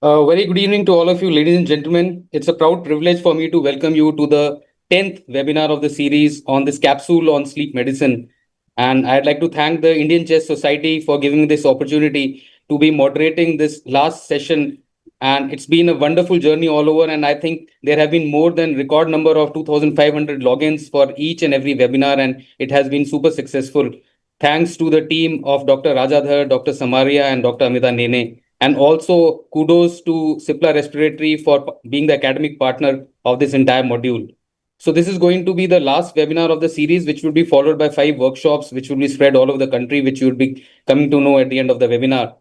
Very good evening to all of you, ladies and gentlemen. It's a proud privilege for me to welcome you to the 10th webinar of the series on this capsule on sleep medicine. And I'd like to thank the Indian Chess Society for giving me this opportunity to be moderating this last session. And it's been a wonderful journey all over. And I think there have been more than record number of 2,500 logins for each and every webinar. And it has been super successful. Thanks to the team of Dr. Rajadhar, Dr. Samaria, and Dr. Amita Nene. And also kudos to Cipla Respiratory for being the academic partner of this entire module. So this is going to be the last webinar of the series, which will be followed by 5 workshops, which will be spread all over the country, which you will be coming to know at the end of the webinar.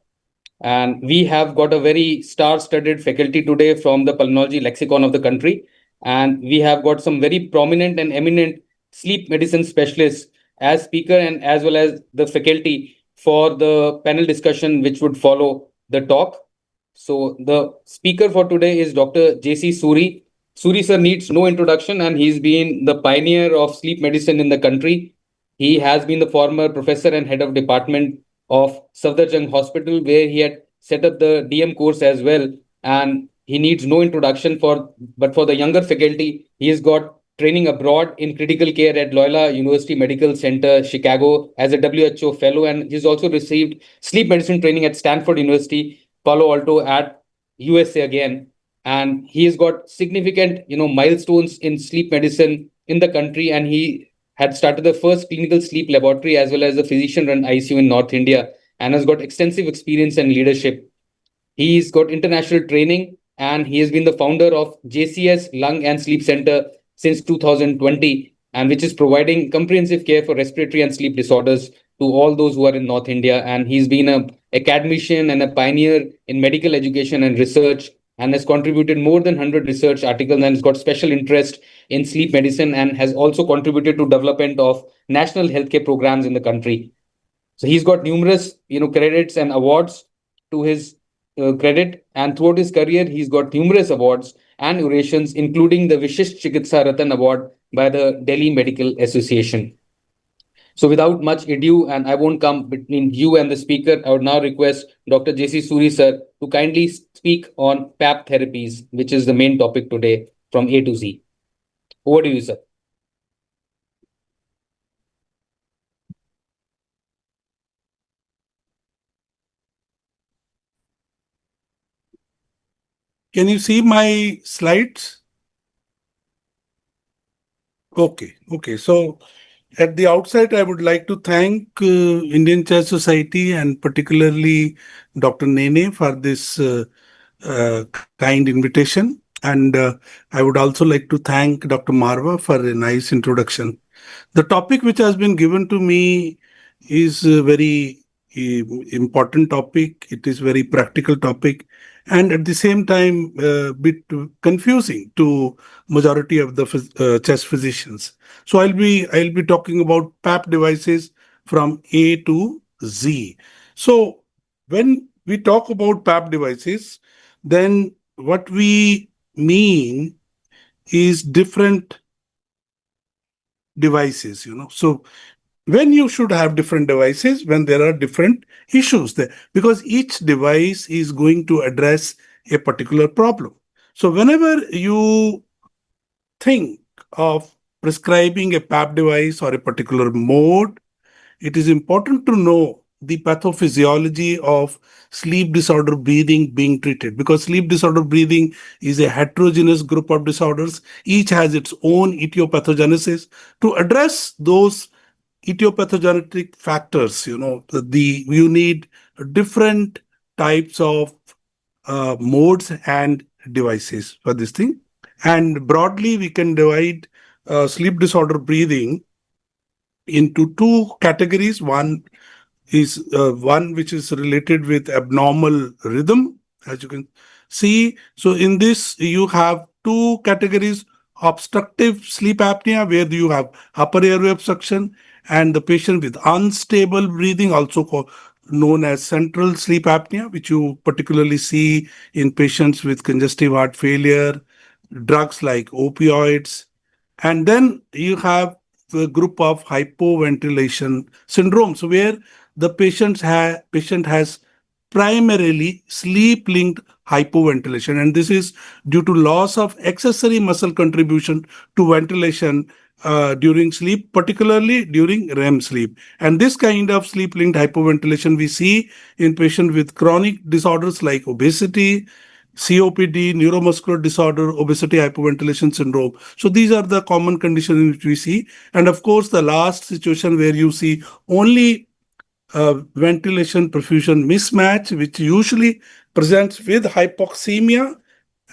And we have got a very star-studded faculty today from the pulmonology lexicon of the country. And we have got some very prominent and eminent sleep medicine specialists as speaker and as well as the faculty for the panel discussion, which would follow the talk. So the speaker for today is Dr. J C Suri. Suri sir needs no introduction, and he's been the pioneer of sleep medicine in the country. He has been the former professor and head of department of Safdarjung Hospital, where he had set up the DM course as well. And he needs no introduction but for the younger faculty, he has got training abroad in critical care at Loyola University Medical Center, Chicago, as a WHO fellow. And he's also received sleep medicine training at Stanford University, Palo Alto at USA again. And he has got significant, milestones in sleep medicine in the country. And he had started the first clinical sleep laboratory as well as a physician-run ICU in North India, and has got extensive experience and leadership. He's got international training, and he has been the founder of JCS Lung and Sleep Center since 2020, and which is providing comprehensive care for respiratory and sleep disorders to all those who are in North India. And he's been an academician and a pioneer in medical education and research, and has contributed more than 100 research articles, and has got special interest in sleep medicine, and has also contributed to development of national healthcare programs in the country. So he's got numerous, credits and awards to his credit, and throughout his career, he's got numerous awards and orations, including the Vishisht Chikitsa Ratan Award by the Delhi Medical Association. So without much ado, and I won't come between you and the speaker, I would now request Dr. J C Suri sir to kindly speak on PAP therapies, which is the main topic today from A to Z. Over to you, sir. Can you see my slides? Okay. So at the outset, I would like to thank Indian Chess Society and particularly Dr. Nene for this kind invitation. And I would also like to thank Dr. Marwah for a nice introduction. The topic which has been given to me is a very important topic. It is very practical topic, and at the same time a bit confusing to majority of the chest physicians. So I'll be talking about PAP devices from A to Z. So when we talk about PAP devices, then what we mean is different devices, So when you should have different devices, when there are different issues there, because each device is going to address a particular problem. So whenever you think of prescribing a PAP device or a particular mode, it is important to know the pathophysiology of sleep disorder breathing being treated, because sleep disorder breathing is a heterogeneous group of disorders. Each has its own etiopathogenesis. To address those etiopathogenic factors, you need different types of modes and devices for this thing. And broadly, we can divide sleep disorder breathing into two categories. One is one which is related with abnormal rhythm, as you can see. So in this, you have two categories: obstructive sleep apnea, where you have upper airway obstruction, and the patient with unstable breathing, also known as central sleep apnea, which you particularly see in patients with congestive heart failure, drugs like opioids. And then you have the group of hypoventilation syndromes, where the patient has primarily sleep-linked hypoventilation. And this is due to loss of accessory muscle contribution to ventilation during sleep, particularly during REM sleep. And this kind of sleep-linked hypoventilation we see in patients with chronic disorders like obesity, COPD, neuromuscular disorder, obesity, hypoventilation syndrome. So these are the common conditions in which we see. And of course, the last situation where you see only ventilation perfusion mismatch, which usually presents with hypoxemia,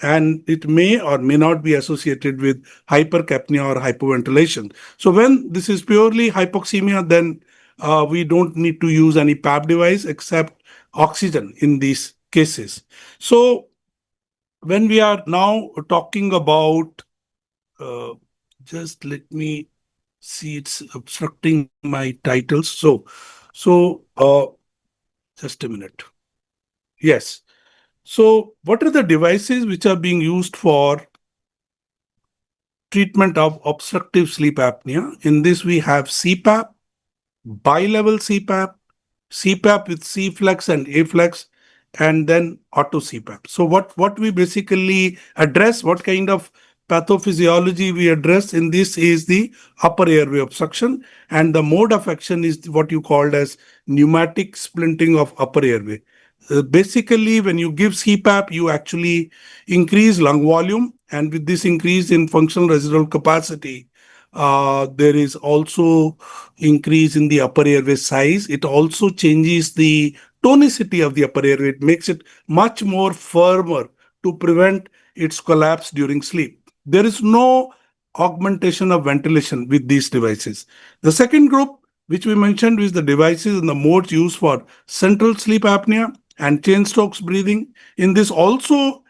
and it may or may not be associated with hypercapnia or hypoventilation. So when this is purely hypoxemia, then we don't need to use any PAP device except oxygen in these cases. So when we are now talking about, uh, just let me see, it's obstructing my titles. So just a minute. Yes. So what are the devices which are being used for treatment of obstructive sleep apnea? In this, we have CPAP, bilevel CPAP, CPAP with C-flex and A-flex, and then auto CPAP. So what we basically address, what kind of pathophysiology we address in this is the upper airway obstruction, and the mode of action is what you called as pneumatic splinting of upper airway. Basically, when you give CPAP, you actually increase lung volume, and with this increase in functional residual capacity, there is also increase in the upper airway size. It also changes the tonicity of the upper airway. It makes it much more firmer to prevent its collapse during sleep. There is no augmentation of ventilation with these devices. The second group, which we mentioned, is the devices and the modes used for central sleep apnea and chain strokes breathing. In this also,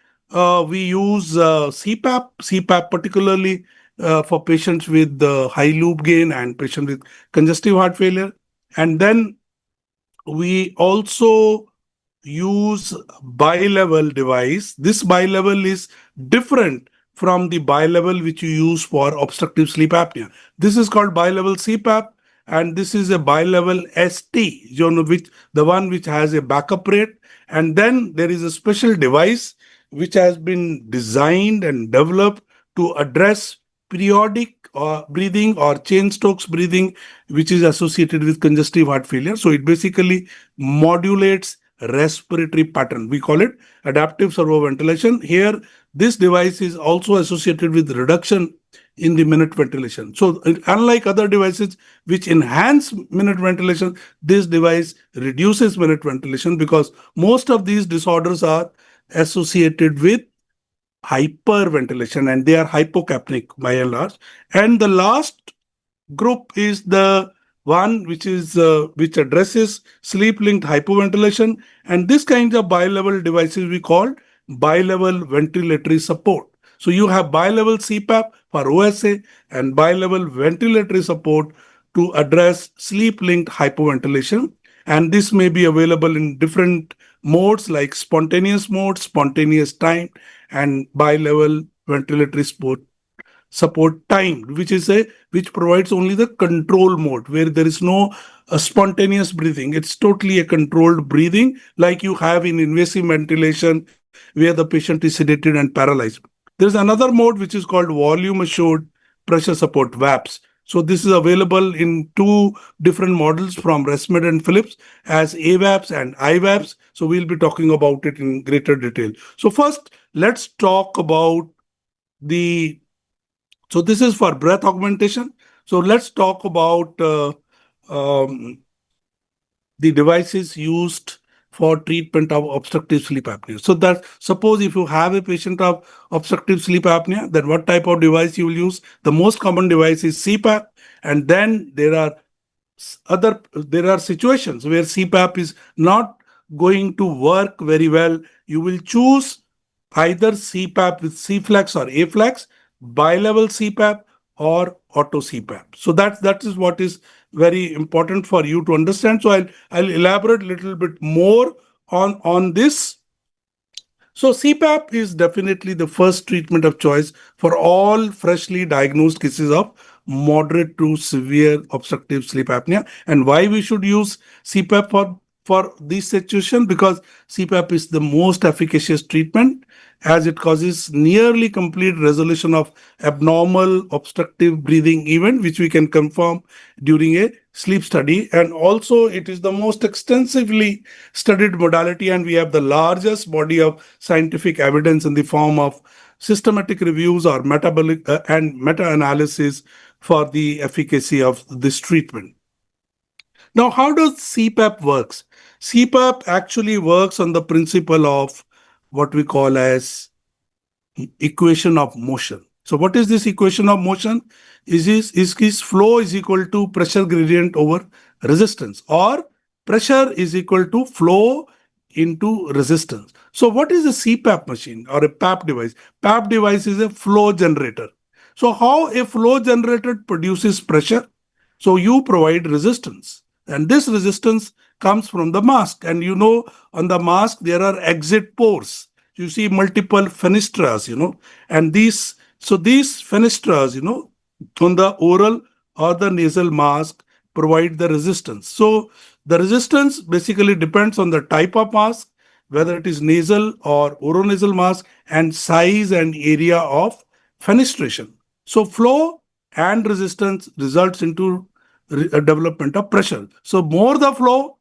we use CPAP particularly for patients with high loop gain and patients with congestive heart failure. And then we also use bilevel device. This bilevel is different from the bilevel which you use for obstructive sleep apnea. This is called bilevel CPAP, and this is a bilevel ST, which the one which has a backup rate. And then there is a special device which has been designed and developed to address periodic breathing or chain strokes breathing, which is associated with congestive heart failure. So it basically modulates respiratory pattern. We call it adaptive servo ventilation. Here, this device is also associated with reduction in the minute ventilation. So unlike other devices which enhance minute ventilation, this device reduces minute ventilation because most of these disorders are associated with hyperventilation and they are hypocapnic by and large. And the last group is the one which addresses sleep linked hypoventilation, and this kind of bilevel devices we call bilevel ventilatory support. So you have bilevel CPAP for OSA and bilevel ventilatory support to address sleep linked hypoventilation, and this may be available in different modes like spontaneous mode, spontaneous time, and bilevel ventilatory support timed, which provides only the control mode where there is no spontaneous breathing. It's totally a controlled breathing like you have in invasive ventilation where the patient is sedated and paralyzed. There's another mode which is called volume assured pressure support VAPS. So this is available in two different models from ResMed and Philips as AVAPS and IVAPS. So we'll be talking about it in greater detail. So first, let's talk about the so this is for breath augmentation. So let's talk about um, the devices used for treatment of obstructive sleep apnea. So that suppose if you have a patient of obstructive sleep apnea, then what type of device you will use? The most common device is CPAP, and then there are situations where CPAP is not going to work very well. You will choose either CPAP with C-flex or A-flex, bilevel CPAP, or auto CPAP. So that is what is very important for you to understand. So I'll elaborate a little bit more on this. So CPAP is definitely the first treatment of choice for all freshly diagnosed cases of moderate to severe obstructive sleep apnea. And why we should use CPAP for for this situation because CPAP is the most efficacious treatment as it causes nearly complete resolution of abnormal obstructive breathing event, which we can confirm during a sleep study. And also it is the most extensively studied modality, and we have the largest body of scientific evidence in the form of systematic reviews or metabolic and meta-analysis for the efficacy of this treatment. Now, how does CPAP works? CPAP actually works on the principle of what we call as equation of motion. So what is this equation of motion? Is flow is equal to pressure gradient over resistance, or pressure is equal to flow into resistance. So what is a CPAP machine or a PAP device? PAP device is a flow generator. So how a flow generator produces pressure? So you provide resistance, and this resistance comes from the mask. And on the mask there are exit pores. You see multiple fenestras, and these fenestras, on the oral or the nasal mask provide the resistance. So the resistance basically depends on the type of mask, whether it is nasal or oronasal mask, and size and area of fenestration. So flow and resistance results into a development of pressure. So more the flow,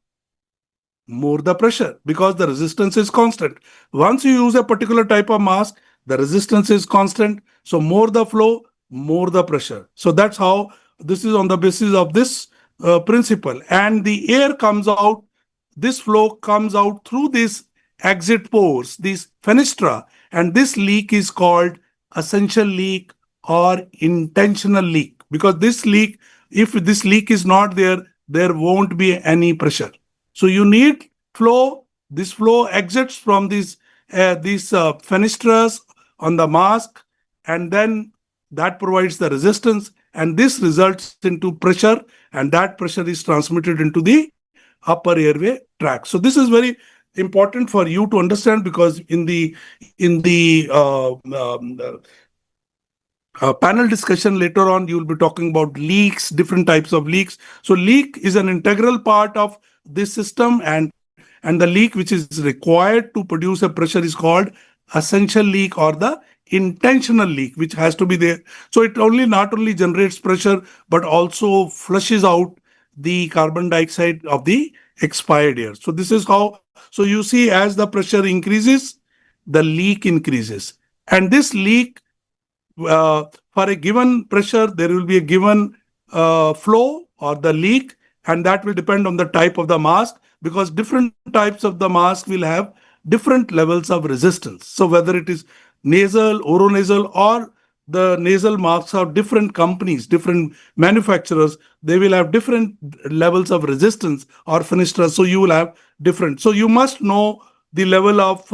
more the pressure, because the resistance is constant. Once you use a particular type of mask, the resistance is constant. So more the flow, more the pressure. So that's how this is on the basis of this principle. And the air comes out, this flow comes out through these exit pores, these fenestra, and this leak is called essential leak or intentional leak, because this leak, if this leak is not there, there won't be any pressure. So you need flow. This flow exits from these fenestras on the mask, and then that provides the resistance, and this results into pressure, and that pressure is transmitted into the upper airway tract. So this is very important for you to understand, because in the panel discussion later on, you will be talking about leaks, different types of leaks. So leak is an integral part of this system, and the leak which is required to produce a pressure is called essential leak or the intentional leak, which has to be there. So it not only generates pressure, but also flushes out the carbon dioxide of the expired air. So this is how, so you see, as the pressure increases, the leak increases. And this leak, for a given pressure, there will be a given flow or the leak, and that will depend on the type of the mask, because different types of the mask will have different levels of resistance. So whether it is nasal, oronasal, or the nasal masks of different companies, different manufacturers, they will have different levels of resistance or fenestra. So you will have different. So you must know the level of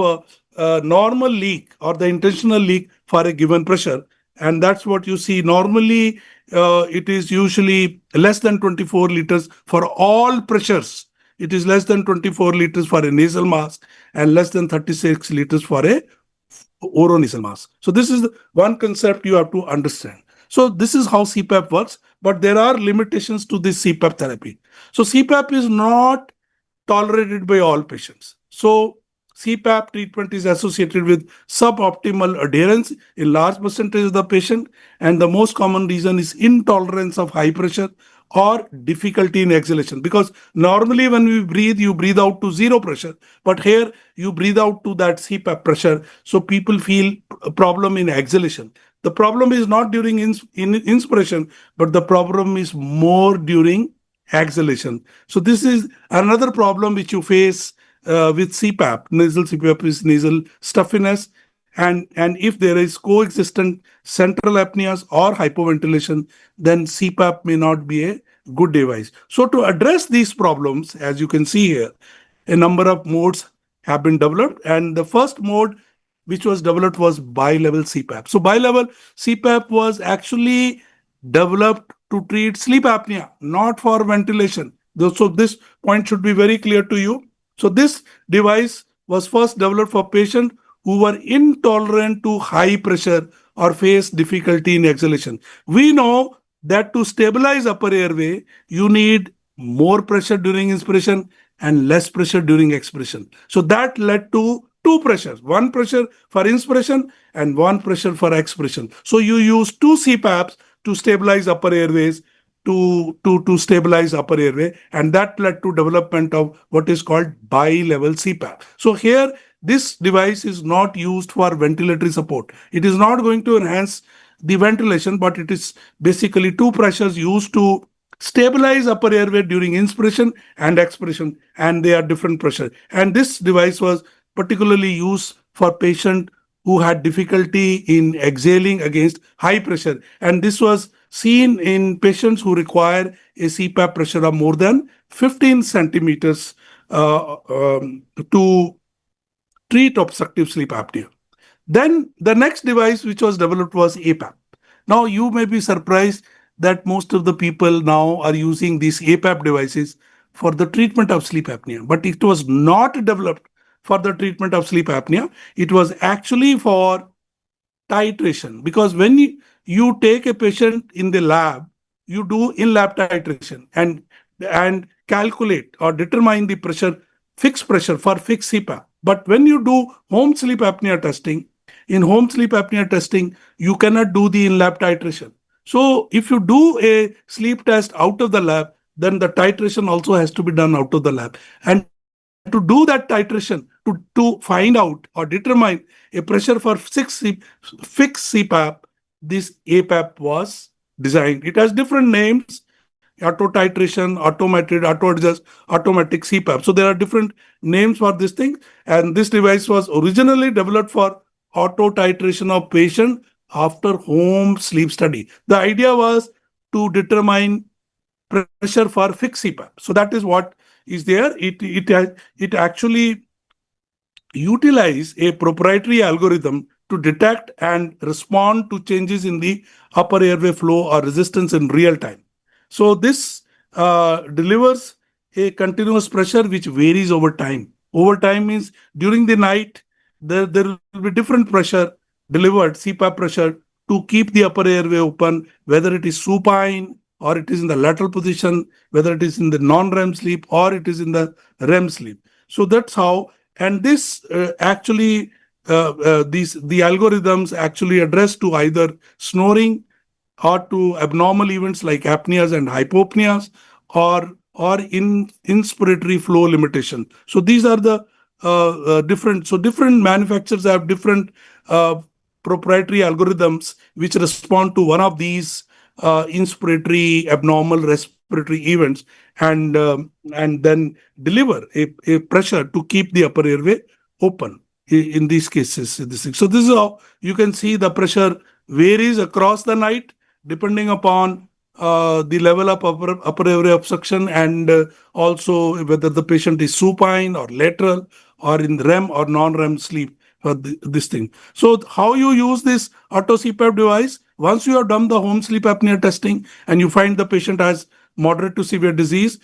normal leak or the intentional leak for a given pressure. And that's what you see. Normally, it is usually less than 24 liters for all pressures. It is less than 24 liters for a nasal mask and less than 36 liters for a oronasal mask. So this is one concept you have to understand. So this is how CPAP works, but there are limitations to this CPAP therapy. So CPAP is not tolerated by all patients. So CPAP treatment is associated with suboptimal adherence in large percentage of the patient, and the most common reason is intolerance of high pressure or difficulty in exhalation, because normally when we breathe, you breathe out to zero pressure, but here you breathe out to that CPAP pressure, so people feel a problem in exhalation. The problem is not during inspiration, but the problem is more during exhalation. So this is another problem which you face with CPAP. Nasal CPAP is nasal stuffiness, and if there is coexistent central apneas or hypoventilation, then CPAP may not be a good device. So to address these problems, as you can see here, a number of modes have been developed, and the first mode which was developed was bi-level CPAP. So bi-level CPAP was actually developed to treat sleep apnea, not for ventilation. So this point should be very clear to you. So this device was first developed for patients who were intolerant to high pressure or face difficulty in exhalation. We know that to stabilize upper airway, you need more pressure during inspiration and less pressure during expiration. So that led to two pressures, one pressure for inspiration and one pressure for expiration. So you use two CPAPs to stabilize upper airways, to stabilize upper airway, and that led to development of what is called bi-level CPAP. So here this device is not used for ventilatory support. It is not going to enhance the ventilation, but it is basically two pressures used to stabilize upper airway during inspiration and expiration, and they are different pressure. And this device was particularly used for patient who had difficulty in exhaling against high pressure, and this was seen in patients who require a CPAP pressure of more than 15 centimeters to treat obstructive sleep apnea. Then the next device which was developed was APAP. Now you may be surprised that most of the people now are using these APAP devices for the treatment of sleep apnea, but it was not developed for the treatment of sleep apnea. It was actually for titration, because when you take a patient in the lab, you do in lab titration and calculate or determine the pressure, fixed pressure for fixed CPAP. But when you do home sleep apnea testing, in home sleep apnea testing you cannot do the in lab titration. So if you do a sleep test out of the lab, then the titration also has to be done out of the lab. And to do that titration, to find out or determine a pressure for fixed CPAP, this APAP was designed. It has different names: auto titration, automated, auto adjust, automatic CPAP. So there are different names for this thing. And this device was originally developed for auto titration of patient after home sleep study. The idea was to determine pressure for fixed CPAP. So that is what is there. It actually utilize a proprietary algorithm to detect and respond to changes in the upper airway flow or resistance in real time. So this delivers a continuous pressure which varies over time. Over time means during the night, there will be different pressure delivered, CPAP pressure, to keep the upper airway open, whether it is supine or it is in the lateral position, whether it is in the non-REM sleep or it is in the REM sleep. So that's how. And this these the algorithms actually address to either snoring or to abnormal events like apneas and hypopneas, or in inspiratory flow limitation. So these are the different. So different manufacturers have different proprietary algorithms which respond to one of these inspiratory abnormal respiratory events, and then deliver a pressure to keep the upper airway open in these cases. So this is how you can see the pressure varies across the night depending upon the level of upper airway obstruction, and also whether the patient is supine or lateral or in REM or non-REM sleep for this thing. So how you use this auto CPAP device? Once you have done the home sleep apnea testing and you find the patient has moderate to severe disease,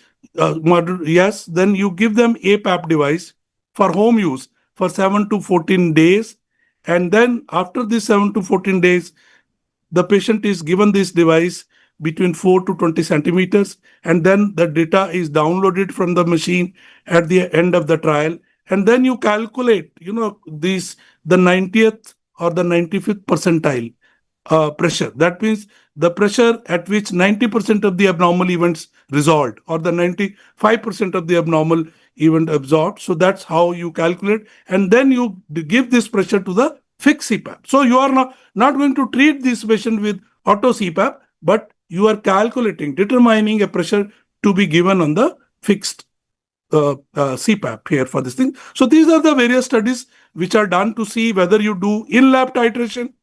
yes, then you give them a PAP device for home use for 7 to 14 days. And then after this 7 to 14 days, the patient is given this device between 4 to 20 centimeters, and then the data is downloaded from the machine at the end of the trial. And then you calculate, the 90th or the 95th percentile pressure. That means the pressure at which 90% of the abnormal events resolved, or the 95% of the abnormal event absorbed. So that's how you calculate. And then you give this pressure to the fixed CPAP. So you are not going to treat this patient with auto CPAP, but you are determining a pressure to be given on the fixed CPAP here for this thing. So these are the various studies which are done to see whether you do in-lab titration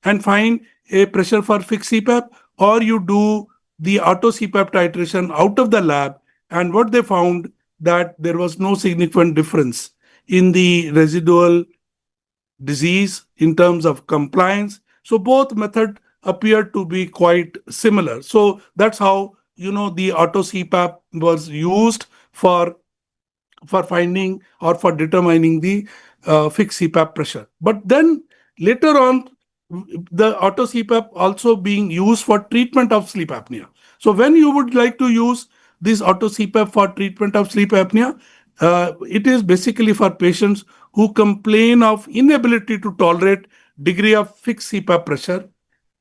and find a pressure for fixed CPAP, or you do the auto CPAP titration out of the lab. And what they found, that there was no significant difference in the residual disease in terms of compliance. So both method appeared to be quite similar. So that's how the auto CPAP was used for finding or for determining the fixed CPAP pressure. But then later on, the auto CPAP also being used for treatment of sleep apnea. So when you would like to use this auto CPAP for treatment of sleep apnea? It is basically for patients who complain of inability to tolerate degree of fixed CPAP pressure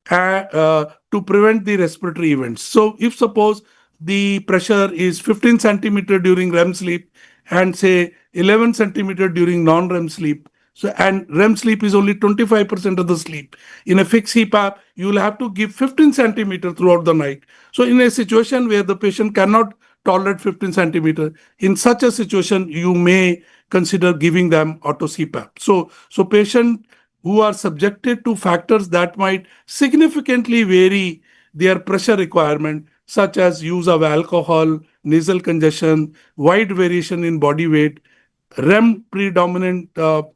to prevent the respiratory events. So if suppose the pressure is 15 centimeter during REM sleep and say 11 centimeter during non-REM sleep, so and REM sleep is only 25% of the sleep. In a fixed CPAP, you will have to give 15 centimeter throughout the night. So in a situation where the patient cannot tolerate 15 centimeter, in such a situation, you may consider giving them auto CPAP. So patient who are subjected to factors that might significantly vary their pressure requirement, such as use of alcohol, nasal congestion, wide variation in body weight, REM predominant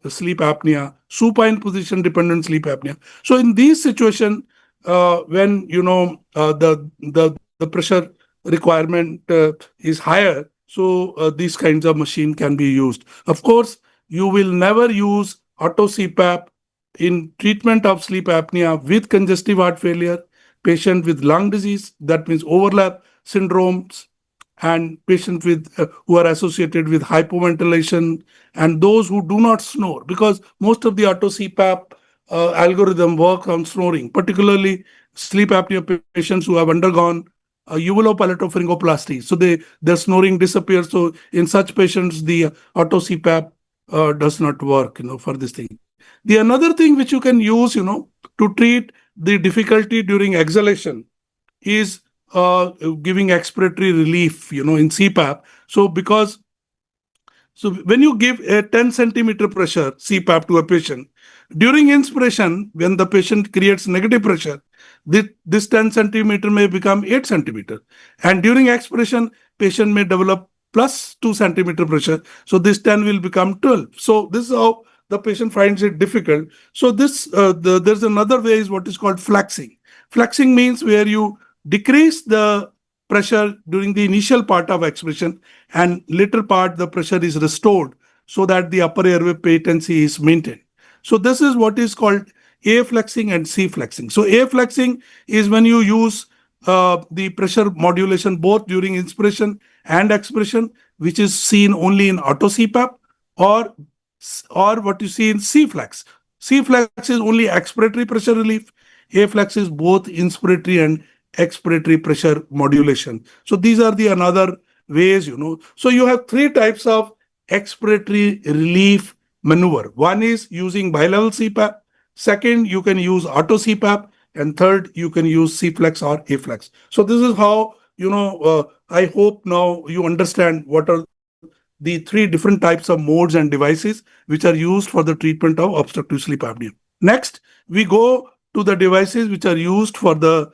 sleep apnea, supine position dependent sleep apnea. So in these situations, when the pressure requirement is higher, so these kinds of machine can be used. Of course, you will never use auto CPAP in treatment of sleep apnea with congestive heart failure, patient with lung disease, that means overlap syndromes, and patients with who are associated with hypoventilation, and those who do not snore, because most of the auto CPAP algorithm work on snoring, particularly sleep apnea patients who have undergone uvulopalatopharyngoplasty. So their snoring disappears. So in such patients, the auto CPAP does not work, for this thing. The another thing which you can use, to treat the difficulty during exhalation is giving expiratory relief, in CPAP. So when you give a 10 centimeter pressure CPAP to a patient, during inspiration, when the patient creates negative pressure, this 10 centimeter may become 8 centimeter. And during expiration, patient may develop plus 2 centimeter pressure. So this 10 will become 12. So this is how the patient finds it difficult. So there's another way is what is called flexing. Flexing means where you decrease the pressure during the initial part of expiration, and later part the pressure is restored so that the upper airway patency is maintained. So this is what is called A flexing and C flexing. So A flexing is when you use the pressure modulation both during inspiration and expiration, which is seen only in auto CPAP, or what you see in C flex. C flex is only expiratory pressure relief. A flex is both inspiratory and expiratory pressure modulation. So these are the another ways. So you have three types of expiratory relief maneuver. One is using bilevel CPAP. Second, you can use auto CPAP. And third, you can use C flex or A flex. So this is how, I hope now you understand what are the three different types of modes and devices which are used for the treatment of obstructive sleep apnea. Next, we go to the devices which are used for the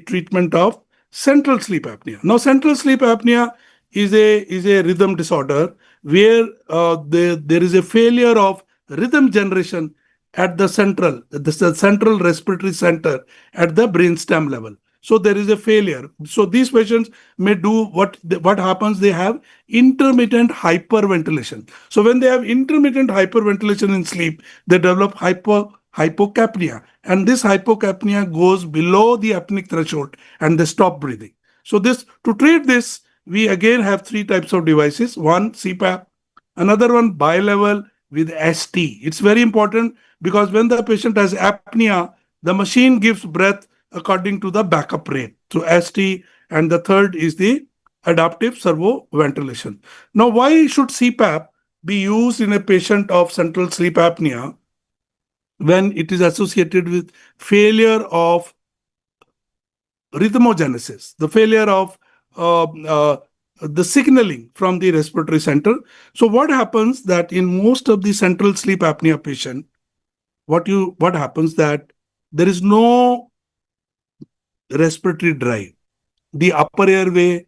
treatment of central sleep apnea. Now, central sleep apnea is a rhythm disorder where there is a failure of rhythm generation at the central respiratory center at the brainstem level. So there is a failure. So these patients may do what happens. They have intermittent hyperventilation. So when they have intermittent hyperventilation in sleep, they develop hypocapnia, and this hypocapnia goes below the apneic threshold and they stop breathing. So to treat this, we again have three types of devices. One, CPAP, another one, bilevel with ST. It's very important because when the patient has apnea, the machine gives breath according to the backup rate. So ST, and the third is the adaptive servo ventilation. Now, why should CPAP be used in a patient of central sleep apnea when it is associated with failure of rhythmogenesis, the failure of the signaling from the respiratory center? So what happens that in most of the central sleep apnea patient, what happens that there is no respiratory drive. The upper airway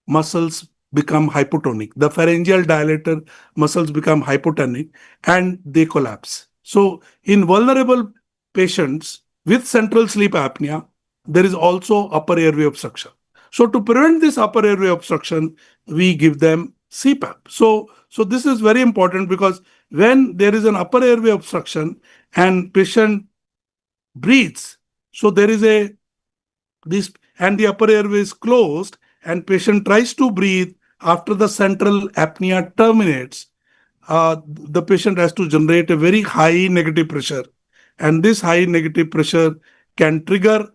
muscles become hypotonic. The pharyngeal dilator muscles become hypotonic and they collapse. So in vulnerable patients with central sleep apnea, there is also upper airway obstruction. So to prevent this upper airway obstruction, we give them CPAP. So this is very important because when there is an upper airway obstruction and patient breathes, so there is this, and the upper airway is closed and patient tries to breathe after the central apnea terminates, the patient has to generate a very high negative pressure, and this high negative pressure can trigger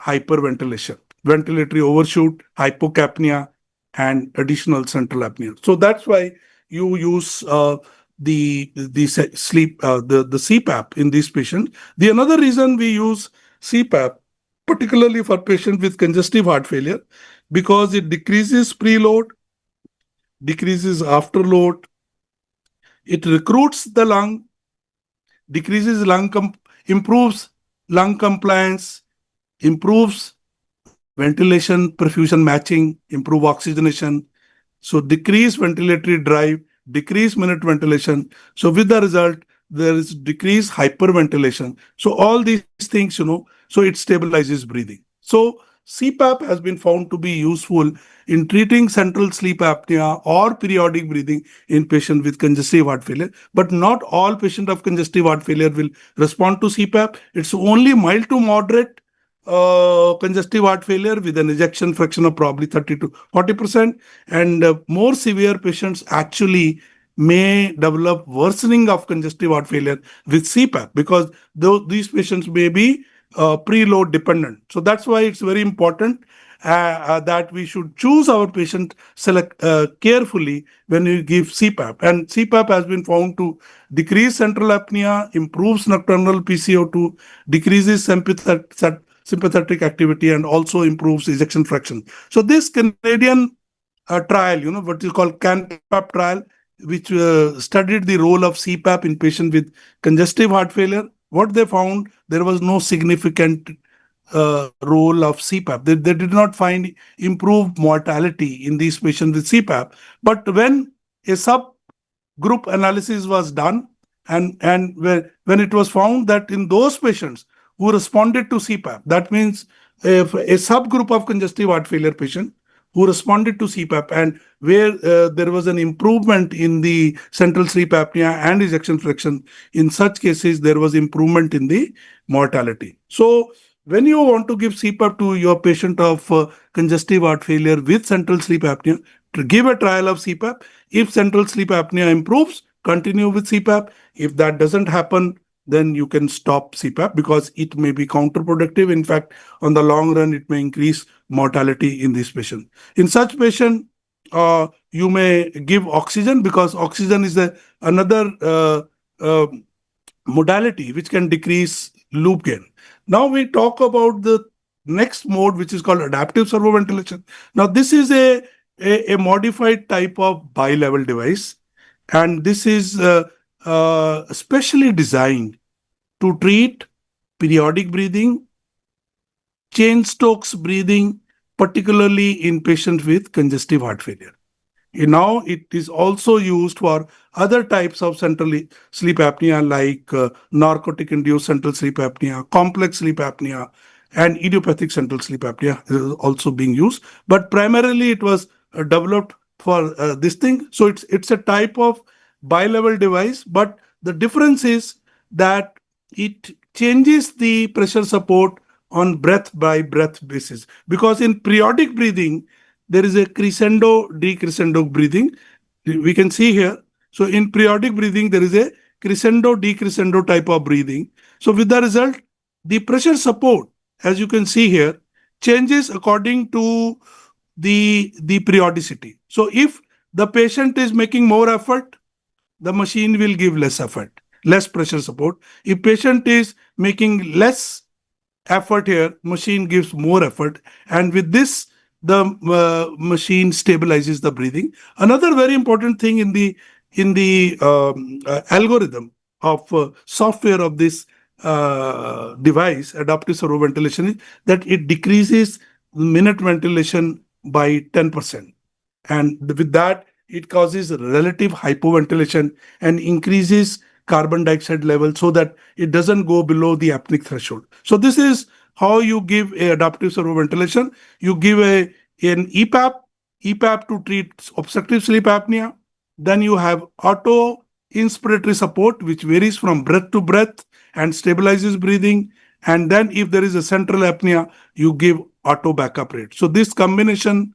hyperventilation, ventilatory overshoot, hypocapnia, and additional central apnea. So that's why you use the CPAP in these patients. The another reason we use CPAP, particularly for patients with congestive heart failure, because it decreases preload, decreases afterload, it recruits the lung, decreases improves lung compliance, improves ventilation perfusion matching, improve oxygenation. So decrease ventilatory drive, decrease minute ventilation. So with the result, there is decreased hyperventilation. So all these things, so it stabilizes breathing. So CPAP has been found to be useful in treating central sleep apnea or periodic breathing in patients with congestive heart failure. But not all patients of congestive heart failure will respond to CPAP. It's only mild to moderate congestive heart failure with an ejection fraction of probably 30 to 40%. And more severe patients actually may develop worsening of congestive heart failure with CPAP, because these patients may be preload dependent. So that's why it's very important that we should choose our patient carefully when we give CPAP. And CPAP has been found to decrease central apnea, improves nocturnal PCO2, decreases sympathetic activity, and also improves ejection fraction. So this Canadian trial, what is called CAN-PAP trial, which studied the role of CPAP in patients with congestive heart failure. What they found, there was no significant role of CPAP. They did not find improved mortality in these patients with CPAP. But when a subgroup analysis was done, and when it was found that in those patients who responded to CPAP, that means if a subgroup of congestive heart failure patient who responded to CPAP, and where there was an improvement in the central sleep apnea and ejection fraction, in such cases there was improvement in the mortality. So when you want to give CPAP to your patient of congestive heart failure with central sleep apnea, to give a trial of CPAP. If central sleep apnea improves, continue with CPAP. If that doesn't happen, then you can stop CPAP, because it may be counterproductive. In fact, on the long run, it may increase mortality in this patient. In such patient, you may give oxygen, because oxygen is another modality which can decrease loop gain. Now we talk about the next mode, which is called adaptive servoventilation. Now this is a modified type of bi-level device, and this is specially designed to treat periodic breathing, Cheyne-Stokes breathing, particularly in patients with congestive heart failure. Now it is also used for other types of central sleep apnea, like narcotic-induced central sleep apnea, complex sleep apnea, and idiopathic central sleep apnea is also being used. But primarily it was developed for this thing. So it's a type of bi-level device, but the difference is that it changes the pressure support on breath by breath basis. Because in periodic breathing, there is a crescendo, decrescendo breathing. We can see here. So in periodic breathing, there is a crescendo, decrescendo type of breathing. So with the result, the pressure support, as you can see here, changes according to the periodicity. So if the patient is making more effort, the machine will give less effort, less pressure support. If patient is making less effort here, machine gives more effort. And with this, the machine stabilizes the breathing. Another very important thing in the algorithm of software of this device, adaptive servoventilation, is that it decreases minute ventilation by 10%. And with that, it causes relative hypoventilation and increases carbon dioxide level, so that it doesn't go below the apneic threshold. So this is how you give a adaptive servoventilation. You give an EPAP to treat obstructive sleep apnea. Then you have auto inspiratory support, which varies from breath to breath and stabilizes breathing. And then if there is a central apnea, you give auto backup rate. So this combination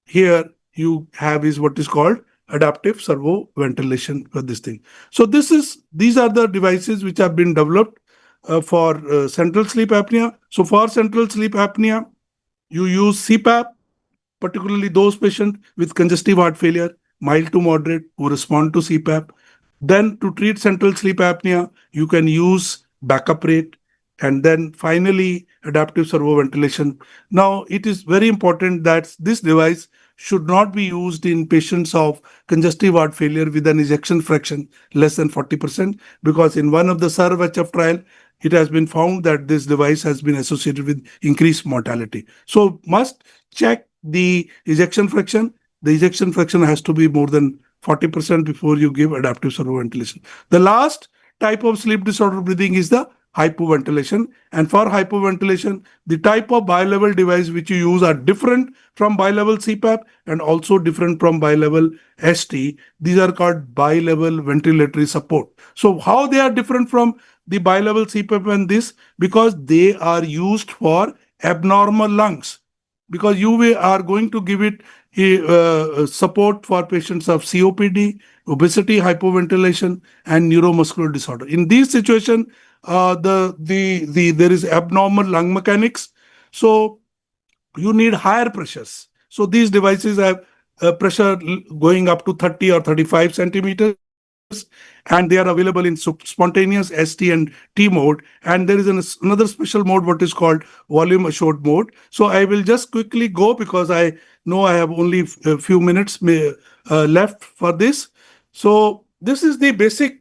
here you have is what is called adaptive servo ventilation for this thing. So these are the devices which have been developed for central sleep apnea. So for central sleep apnea, you use CPAP, particularly those patients with congestive heart failure, mild to moderate, who respond to CPAP. Then to treat central sleep apnea, you can use backup rate, and then finally adaptive servo ventilation. Now, it is very important that this device should not be used in patients of congestive heart failure with an ejection fraction less than 40%, because in one of the SERV-HF trial, it has been found that this device has been associated with increased mortality. So must check the ejection fraction. The ejection fraction has to be more than 40% before you give adaptive servo ventilation. The last type of sleep disorder breathing is the hypoventilation. And for hypoventilation, the type of bilevel device which you use are different from bilevel CPAP and also different from bilevel ST. These are called bilevel ventilatory support. So how they are different from the bilevel CPAP and this? Because they are used for abnormal lungs, because you are going to give it support for patients of COPD, obesity, hypoventilation, and neuromuscular disorder. In these situations, there is abnormal lung mechanics, so you need higher pressures. So these devices have pressure going up to 30 or 35 centimeters, and they are available in spontaneous ST and T mode. And there is another special mode, what is called volume assured mode. So I will just quickly go because I know I have only a few minutes left for this. So this is the basic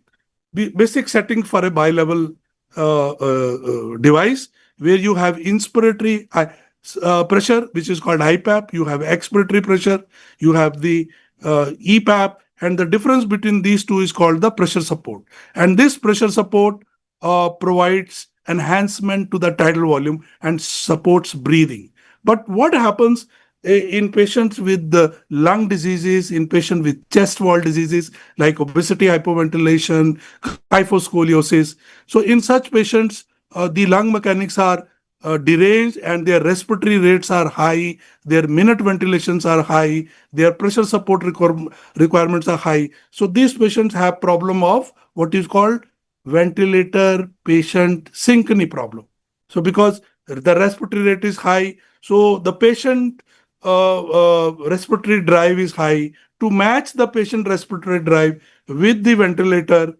setting for a bilevel device, where you have inspiratory pressure, which is called IPAP. You have expiratory pressure. You have the EPAP, and the difference between these two is called the pressure support. And this pressure support provides enhancement to the tidal volume and supports breathing. But what happens in patients with the lung diseases, in patients with chest wall diseases like obesity, hypoventilation, kyphoscoliosis? So in such patients, the lung mechanics are deranged and their respiratory rates are high, their minute ventilations are high, their pressure support requirements are high. So these patients have problem of what is called ventilator patient synchrony problem. So because the respiratory rate is high, so the patient respiratory drive is high. To match the patient respiratory drive with the ventilator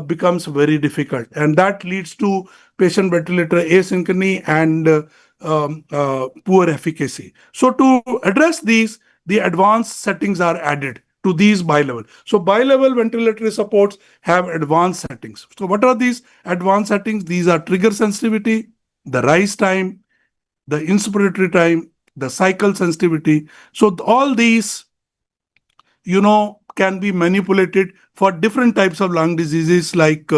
becomes very difficult, and that leads to patient ventilator asynchrony and poor efficacy. So to address these, the advanced settings are added to these bilevel. So bilevel ventilatory supports have advanced settings. So what are these advanced settings? These are trigger sensitivity, the rise time, the inspiratory time, the cycle sensitivity. So all these, can be manipulated for different types of lung diseases like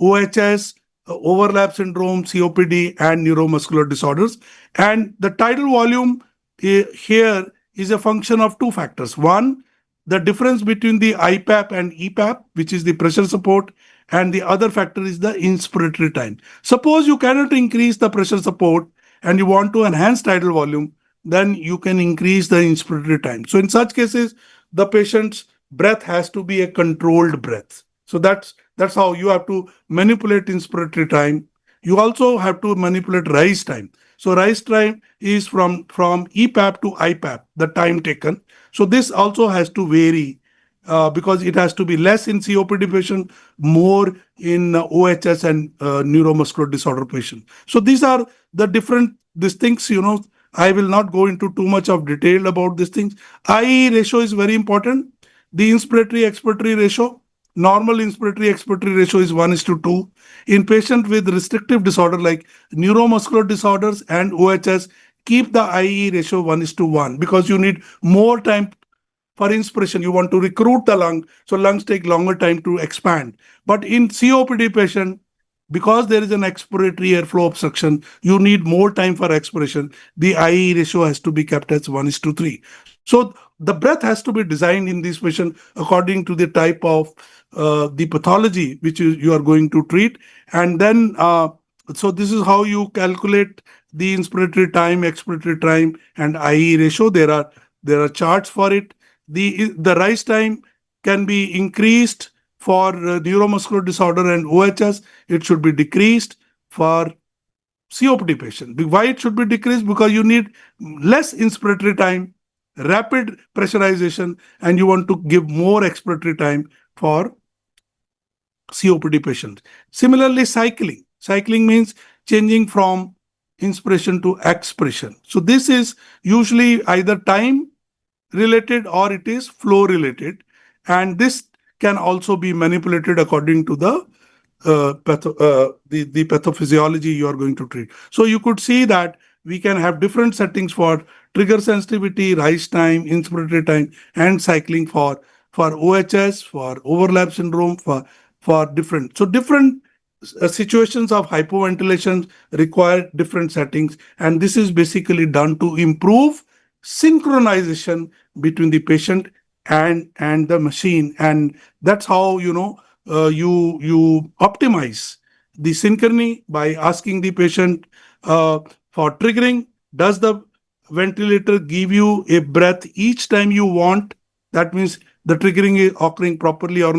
OHS, overlap syndrome, COPD, and neuromuscular disorders. And the tidal volume here is a function of two factors. One, the difference between the IPAP and EPAP, which is the pressure support, and the other factor is the inspiratory time. Suppose you cannot increase the pressure support and you want to enhance tidal volume, then you can increase the inspiratory time. So in such cases, the patient's breath has to be a controlled breath. So that's how you have to manipulate inspiratory time. You also have to manipulate rise time. So rise time is from EPAP to IPAP, the time taken. So this also has to vary because it has to be less in COPD patient, more in OHS and neuromuscular disorder patient. So these are the different these things. I will not go into too much of detail about these things. IE ratio is very important. The inspiratory expiratory ratio, normal inspiratory expiratory ratio is 1:2. In patient with restrictive disorder like neuromuscular disorders and OHS, keep the IE ratio 1:1 because you need more time for inspiration. You want to recruit the lung, so lungs take longer time to expand. But in COPD patient, because there is an expiratory airflow obstruction, you need more time for expiration. The IE ratio has to be kept as 1:3. So the breath has to be designed in this patient according to the type of the pathology which you are going to treat. And then, so this is how you calculate the inspiratory time, expiratory time, and IE ratio. There are charts for it. The rise time can be increased for neuromuscular disorder and OHS. It should be decreased for COPD patient. Why it should be decreased? Because you need less inspiratory time, rapid pressurization, and you want to give more expiratory time for COPD patients. Similarly, cycling. Cycling means changing from inspiration to expiration. So this is usually either time related or it is flow related, and this can also be manipulated according to the pathophysiology you are going to treat. So you could see that we can have different settings for trigger sensitivity, rise time, inspiratory time, and cycling for OHS, for overlap syndrome, for different. So different situations of hypoventilation require different settings, and this is basically done to improve synchronization between the patient and the machine, and that's how you optimize the synchrony by asking the patient for triggering. Does the ventilator give you a breath each time you want? That means the triggering is occurring properly or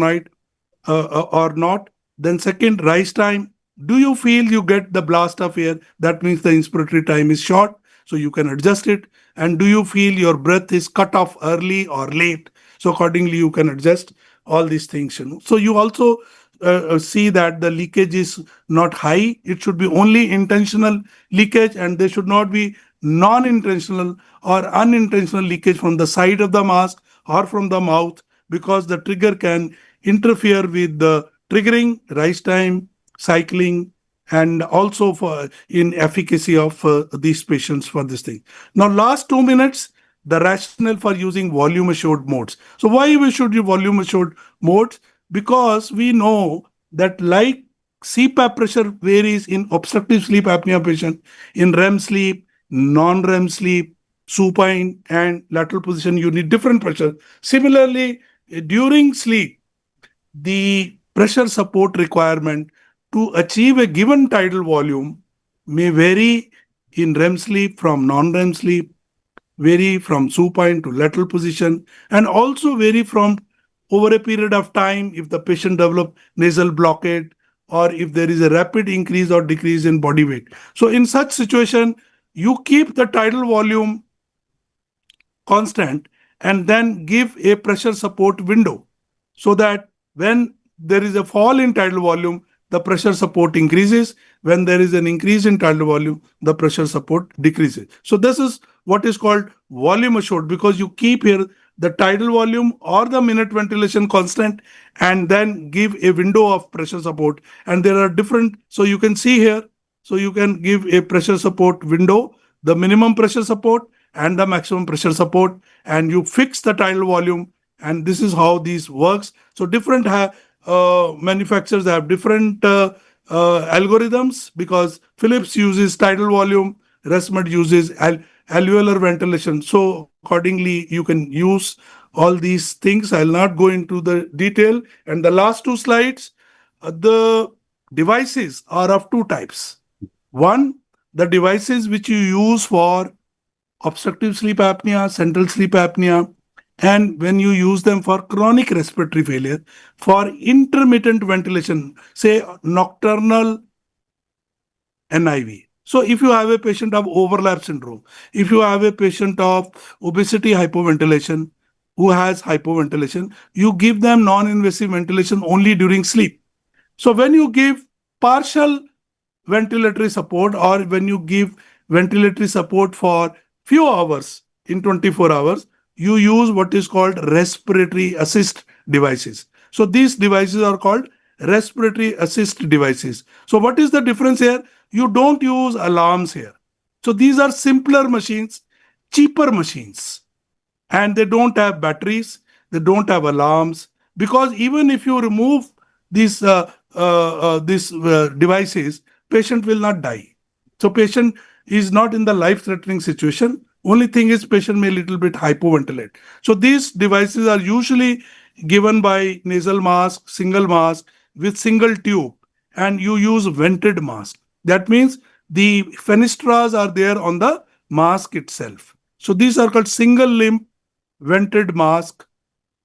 not. Then second, rise time. Do you feel you get the blast of air? That means the inspiratory time is short, so you can adjust it. And do you feel your breath is cut off early or late? So accordingly, you can adjust all these things. So you also see that the leakage is not high. It should be only intentional leakage, and there should not be non-intentional or unintentional leakage from the side of the mask or from the mouth, because the trigger can interfere with the triggering, rise time, cycling, and also for in efficacy of these patients for this thing. Now, last 2 minutes, the rationale for using volume assured modes. So why we should use volume assured modes? Because we know that like CPAP pressure varies in obstructive sleep apnea patient, in REM sleep, non-REM sleep, supine and lateral position, you need different pressure. Similarly, during sleep, the pressure support requirement to achieve a given tidal volume may vary in REM sleep from non-REM sleep, vary from supine to lateral position, and also vary from over a period of time if the patient develop nasal blockade or if there is a rapid increase or decrease in body weight. So in such situation, you keep the tidal volume constant and then give a pressure support window, so that when there is a fall in tidal volume, the pressure support increases. When there is an increase in tidal volume, the pressure support decreases. So this is what is called volume assured, because you keep here the tidal volume or the minute ventilation constant and then give a window of pressure support. And there are different, so you can see here, so you can give a pressure support window, the minimum pressure support and the maximum pressure support, and you fix the tidal volume, and this is how this works. So different manufacturers have different algorithms, because Philips uses tidal volume, Resmed uses alveolar ventilation. So accordingly, you can use all these things. I'll not go into the detail. And the last two slides, the devices are of two types. One, the devices which you use for obstructive sleep apnea, central sleep apnea, and when you use them for chronic respiratory failure, for intermittent ventilation, say nocturnal NIV. So if you have a patient of overlap syndrome, if you have a patient of obesity hypoventilation who has hypoventilation, you give them non-invasive ventilation only during sleep. So when you give partial ventilatory support, or when you give ventilatory support for few hours in 24 hours, you use what is called respiratory assist devices. So these devices are called respiratory assist devices. So what is the difference here? You don't use alarms here. So these are simpler machines, cheaper machines, and they don't have batteries, they don't have alarms, because even if you remove these devices, patient will not die. So patient is not in the life-threatening situation. Only thing is patient may little bit hypoventilate. So these devices are usually given by nasal mask, single mask with single tube, and you use vented mask. That means the fenestras are there on the mask itself. So these are called single limb vented mask,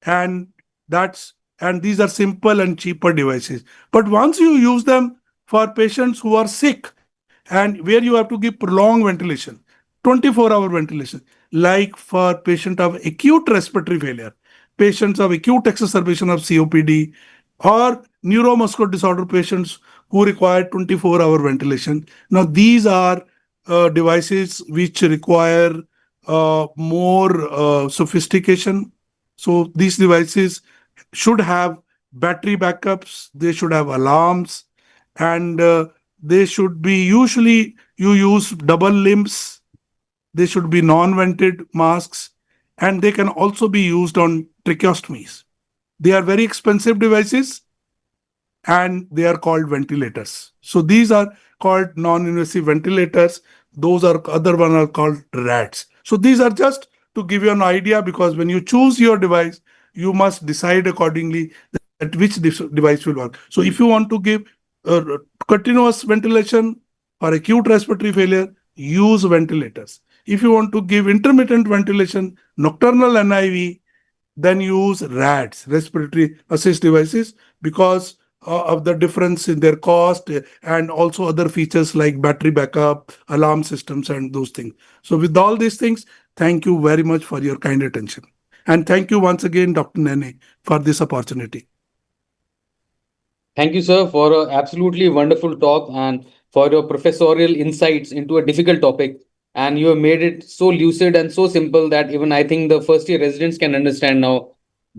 and that's and these are simple and cheaper devices. But once you use them for patients who are sick and where you have to give prolonged ventilation, 24-hour ventilation, like for patient of acute respiratory failure, patients of acute exacerbation of COPD, or neuromuscular disorder patients who require 24-hour ventilation. Now these are devices which require more sophistication. So these devices should have battery backups, they should have alarms, and they should be, usually you use double limbs, they should be non-vented masks, and they can also be used on tracheostomies. They are very expensive devices and they are called ventilators. So these are called non-invasive ventilators. Those are other one are called RADs. So these are just to give you an idea, because when you choose your device, you must decide accordingly that which device will work. So if you want to give continuous ventilation or acute respiratory failure, use ventilators. If you want to give intermittent ventilation, nocturnal NIV, then use RADs, respiratory assist devices, because of the difference in their cost and also other features like battery backup, alarm systems, and those things. So, with all these things, thank you very much for your kind attention. And thank you once again, Dr. Nene, for this opportunity. Thank you, sir, for a absolutely wonderful talk and for your professorial insights into a difficult topic. And you have made it so lucid and so simple that even I think the first year residents can understand now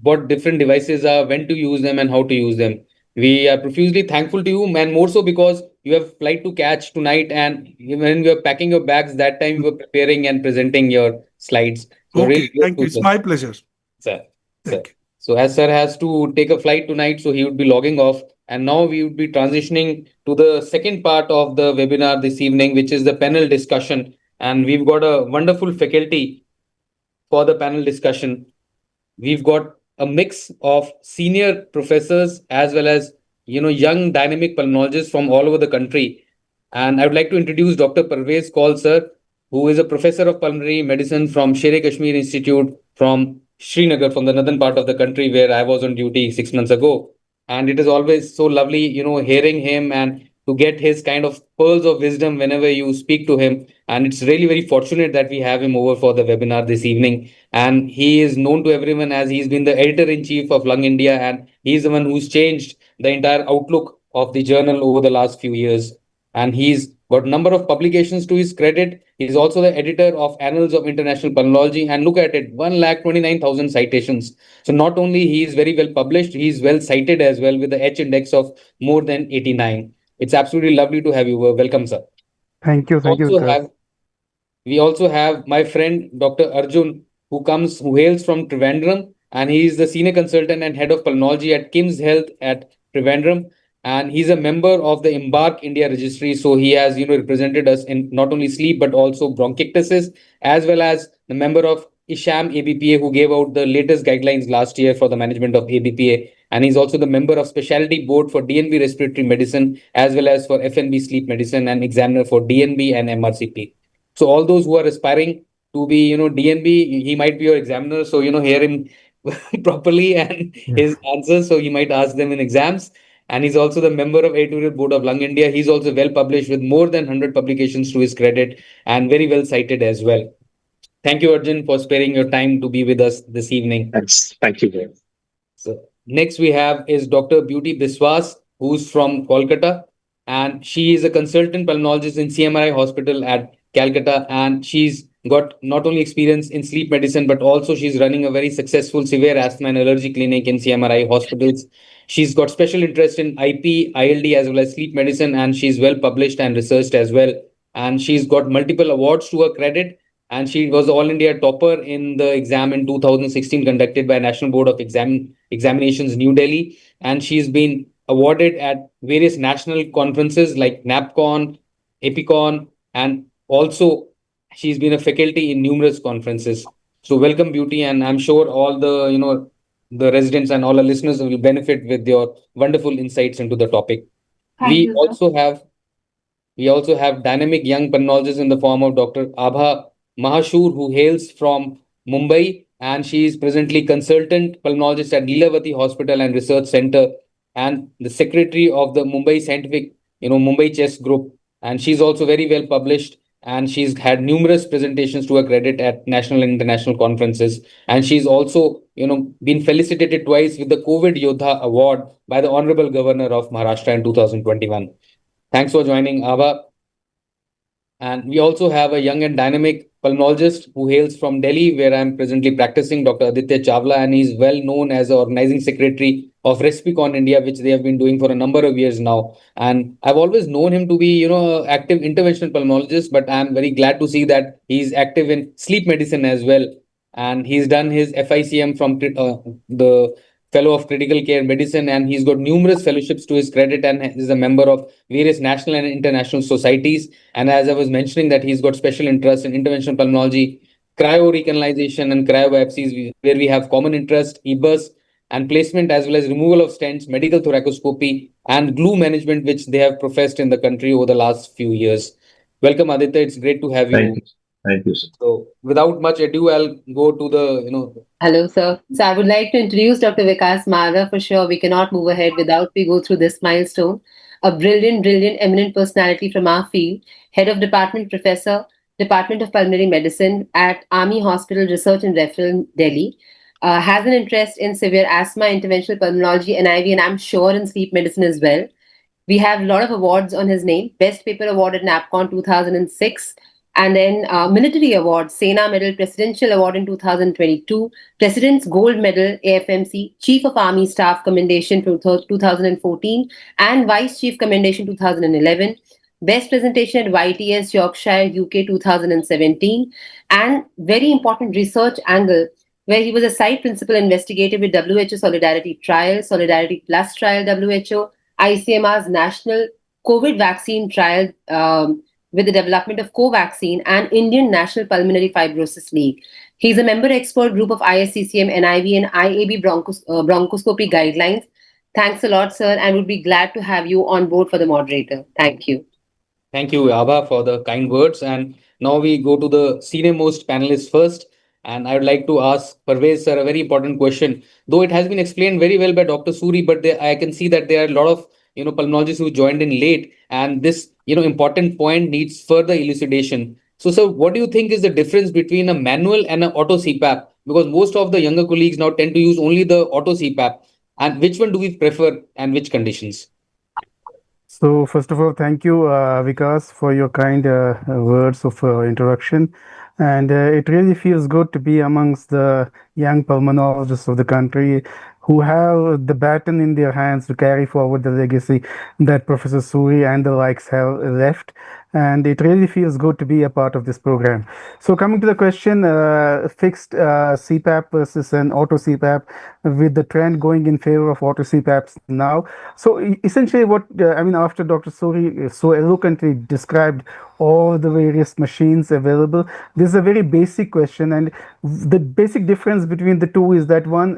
what different devices are, when to use them, and how to use them. We are profusely thankful to you, and more so because you have flight to catch tonight. And when you are packing your bags, that time you were preparing and presenting your slides. So really Okay, thank you. grateful, It's sir. my pleasure. Sir, sir. Thank you. So as sir has to take a flight tonight, so he would be logging off. And now we would be transitioning to the second part of the webinar this evening, which is the panel discussion. And we've got a wonderful faculty for the panel discussion. We've got a mix of senior professors as well as young dynamic pulmonologists from all over the country. And I would like to introduce Dr. Parvaiz Kaul, sir, who is a professor of pulmonary medicine from Sher Kashmir Institute from Srinagar, from the northern part of the country where I was on duty 6 months ago. And it is always so lovely, hearing him and to get his kind of pearls of wisdom whenever you speak to him. And it's really very fortunate that we have him over for the webinar this evening. And he is known to everyone as he's been the editor in chief of Lung India, and he's the one who's changed the entire outlook of the journal over the last few years. And he's got a number of publications to his credit. He's also the editor of Annals of International Pulmonology, and look at it, 1,29,000 citations. So not only he is very well published, he's well cited as well with the H index of more than 89. It's absolutely lovely to have you. Welcome, sir. Thank you, Also Vikas. have we also have my friend Dr. Arjun, who hails from Trivandrum, and he is the senior consultant and head of pulmonology at Kim's Health at Trivandrum, and he's a member of the Embark India Registry. So he has, represented us in not only sleep but also bronchiectasis, as well as the member of Isham ABPA, who gave out the latest guidelines last year for the management of ABPA. And he's also the member of specialty board for DNB respiratory medicine, as well as for FNB sleep medicine, and examiner for DNB and MRCP. So all those who are aspiring to be, DNB, he might be your examiner. So, hear him properly and Yes. his answers. So he might ask them in exams. And he's also the member of Editorial Board of Lung India. He's also well published with more than 100 publications to his credit and very well cited as well. Thank you, Arjun, for sparing your time to be with us this evening. Thanks. Thank you very much. So next we have is Dr. Beauty Biswas, who's from Kolkata, and she is a consultant pulmonologist in CMRI Hospital at Calcutta, and she's got not only experience in sleep medicine, but also she's running a very successful severe asthma and allergy clinic in CMRI hospitals. She's got special interest in IP, ILD, as well as sleep medicine, and she's well published and researched as well. And she's got multiple awards to her credit, and she was all India topper in the exam in 2016 conducted by National Board of Examinations, New Delhi. And she's been awarded at various national conferences like NAPCON, EPICON, and also she's been a faculty in numerous conferences. So welcome, Beauty, and I'm sure all the residents and all our listeners will benefit with your wonderful insights into the topic. Thank We you, sir. also have we also have dynamic young pulmonologists in the form of Dr. Abha Mahashur, who hails from Mumbai, and she is presently consultant pulmonologist at Leelavati Hospital and Research Center, and the secretary of the Mumbai Scientific, Mumbai Chess Group. And she's also very well published, and she's had numerous presentations to her credit at national and international conferences. And she's also, been felicitated twice with the COVID Yodha Award by the Honorable Governor of Maharashtra in 2021. Thanks for joining, Abha. And we also have a young and dynamic pulmonologist who hails from Delhi, where I'm presently practicing, Dr. Aditya Chawla, and he's well known as the organizing secretary of Respicon India, which they have been doing for a number of years now. And I've always known him to be, active interventional pulmonologist, but I'm very glad to see that he's active in sleep medicine as well. And he's done his FICM from the Fellow of Critical Care Medicine, and he's got numerous fellowships to his credit, and is a member of various national and international societies. And as I was mentioning, that he's got special interest in interventional pulmonology, cryorecanalization, and cryobiopsies, where we have common interest, EBUS, and placement, as well as removal of stents, medical thoracoscopy, and glue management, which they have professed in the country over the last few years. Welcome, Aditya. It's great to have Thank you. you. Thank you, sir. So, without much ado, I'll go to the. Hello, sir. So I would like to introduce Dr. Vikas Marwah. For sure, we cannot move ahead without we go through this milestone. A brilliant, eminent personality from our field, head of department, professor, Department of Pulmonary Medicine at Army Hospital Research and Referral, Delhi. Has an interest in severe asthma, interventional pulmonology, NIV, and I'm sure in sleep medicine as well. We have a lot of awards on his name. Best Paper Award at NAPCON 2006. And then Military Award, Sena Medal, Presidential Award in 2022, President's Gold Medal, AFMC, Chief of Army Staff Commendation 2014, and Vice Chief Commendation 2011. Best Presentation at YTS Yorkshire, UK 2017. And very important research angle, where he was a site principal investigator with WHO Solidarity Trial, Solidarity Plus Trial WHO, ICMR's National COVID Vaccine Trial, with the development of Covaxine, and Indian National Pulmonary Fibrosis League. He's a member expert group of ISCCM, NIV, and IAB bronchoscopy guidelines. Thanks a lot, sir, and would be glad to have you on board for the moderator. Thank you. Thank you, Abha, for the kind words. And now we go to the senior most panelists first. And I would like to ask Parvaiz, sir, a very important question. Though it has been explained very well by Dr. Suri, but I can see that there are a lot of pulmonologists who joined in late, and this important point needs further elucidation. So, sir, what do you think is the difference between a manual and an auto CPAP? Because most of the younger colleagues now tend to use only the auto CPAP. And which one do we prefer, and which conditions? So, first of all, thank you, Vikas, for your kind words of introduction. And it really feels good to be amongst the young pulmonologists of the country who have the baton in their hands to carry forward the legacy that Professor Suri and the likes have left. And it really feels good to be a part of this program. So coming to the question, fixed CPAP versus an auto CPAP, with the trend going in favor of auto CPAPs now. So essentially what, after Dr. Suri so eloquently described all the various machines available, this is a very basic question. And the basic difference between the two is that one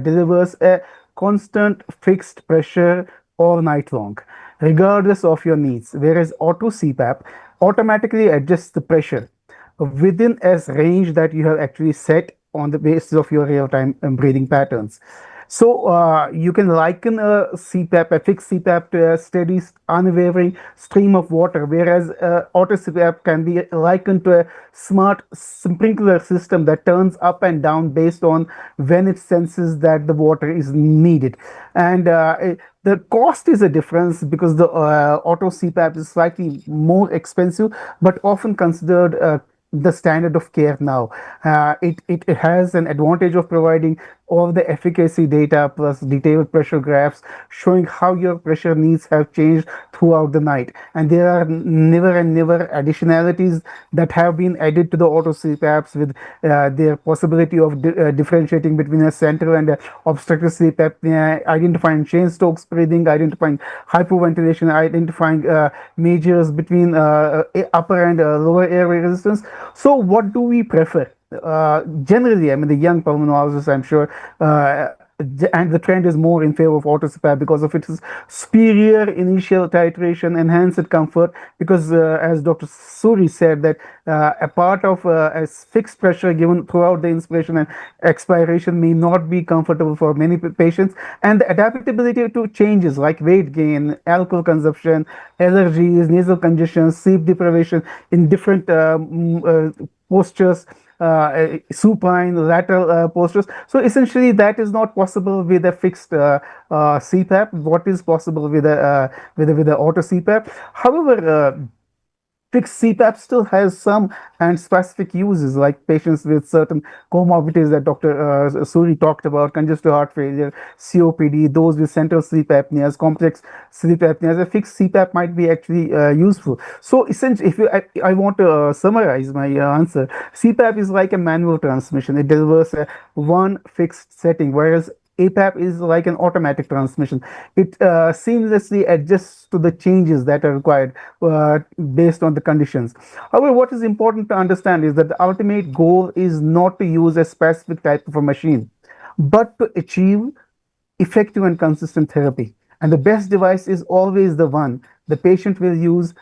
delivers a constant fixed pressure all night long, regardless of your needs, whereas auto CPAP automatically adjusts the pressure within a range that you have actually set on the basis of your real-time breathing patterns. So you can liken a CPAP, a fixed CPAP, to a steady, unwavering stream of water, whereas auto CPAP can be likened to a smart sprinkler system that turns up and down based on when it senses that the water is needed. And the cost is a difference because the auto CPAP is slightly more expensive, but often considered the standard of care now. It has an advantage of providing all the efficacy data plus detailed pressure graphs showing how your pressure needs have changed throughout the night. And there are never additionalities that have been added to the auto CPAPs with their possibility of differentiating between a central and a obstructive CPAP, identifying Cheyne-Stokes breathing, identifying hypoventilation, identifying measures between upper and lower airway resistance. So what do we prefer? Generally, the young pulmonologists, I'm sure, and the trend is more in favor of auto CPAP because of its superior initial titration, enhanced comfort. Because as Dr. Suri said, that a part of a fixed pressure given throughout the inspiration and expiration may not be comfortable for many patients, and the adaptability to changes like weight gain, alcohol consumption, allergies, nasal congestion, sleep deprivation in different postures, supine, lateral postures. So essentially, that is not possible with a fixed CPAP. What is possible with a auto CPAP? However, fixed CPAP still has some and specific uses, like patients with certain comorbidities that Dr. Suri talked about, congestive heart failure, COPD, those with central sleep apneas, complex sleep apneas. A fixed CPAP might be actually useful. So essentially, if I want to summarize my answer, CPAP is like a manual transmission. It delivers one fixed setting, whereas APAP is like an automatic transmission. It seamlessly adjusts to the changes that are required based on the conditions. However, what is important to understand is that the ultimate goal is not to use a specific type of a machine, but to achieve effective and consistent therapy. And the best device is always the one the patient will use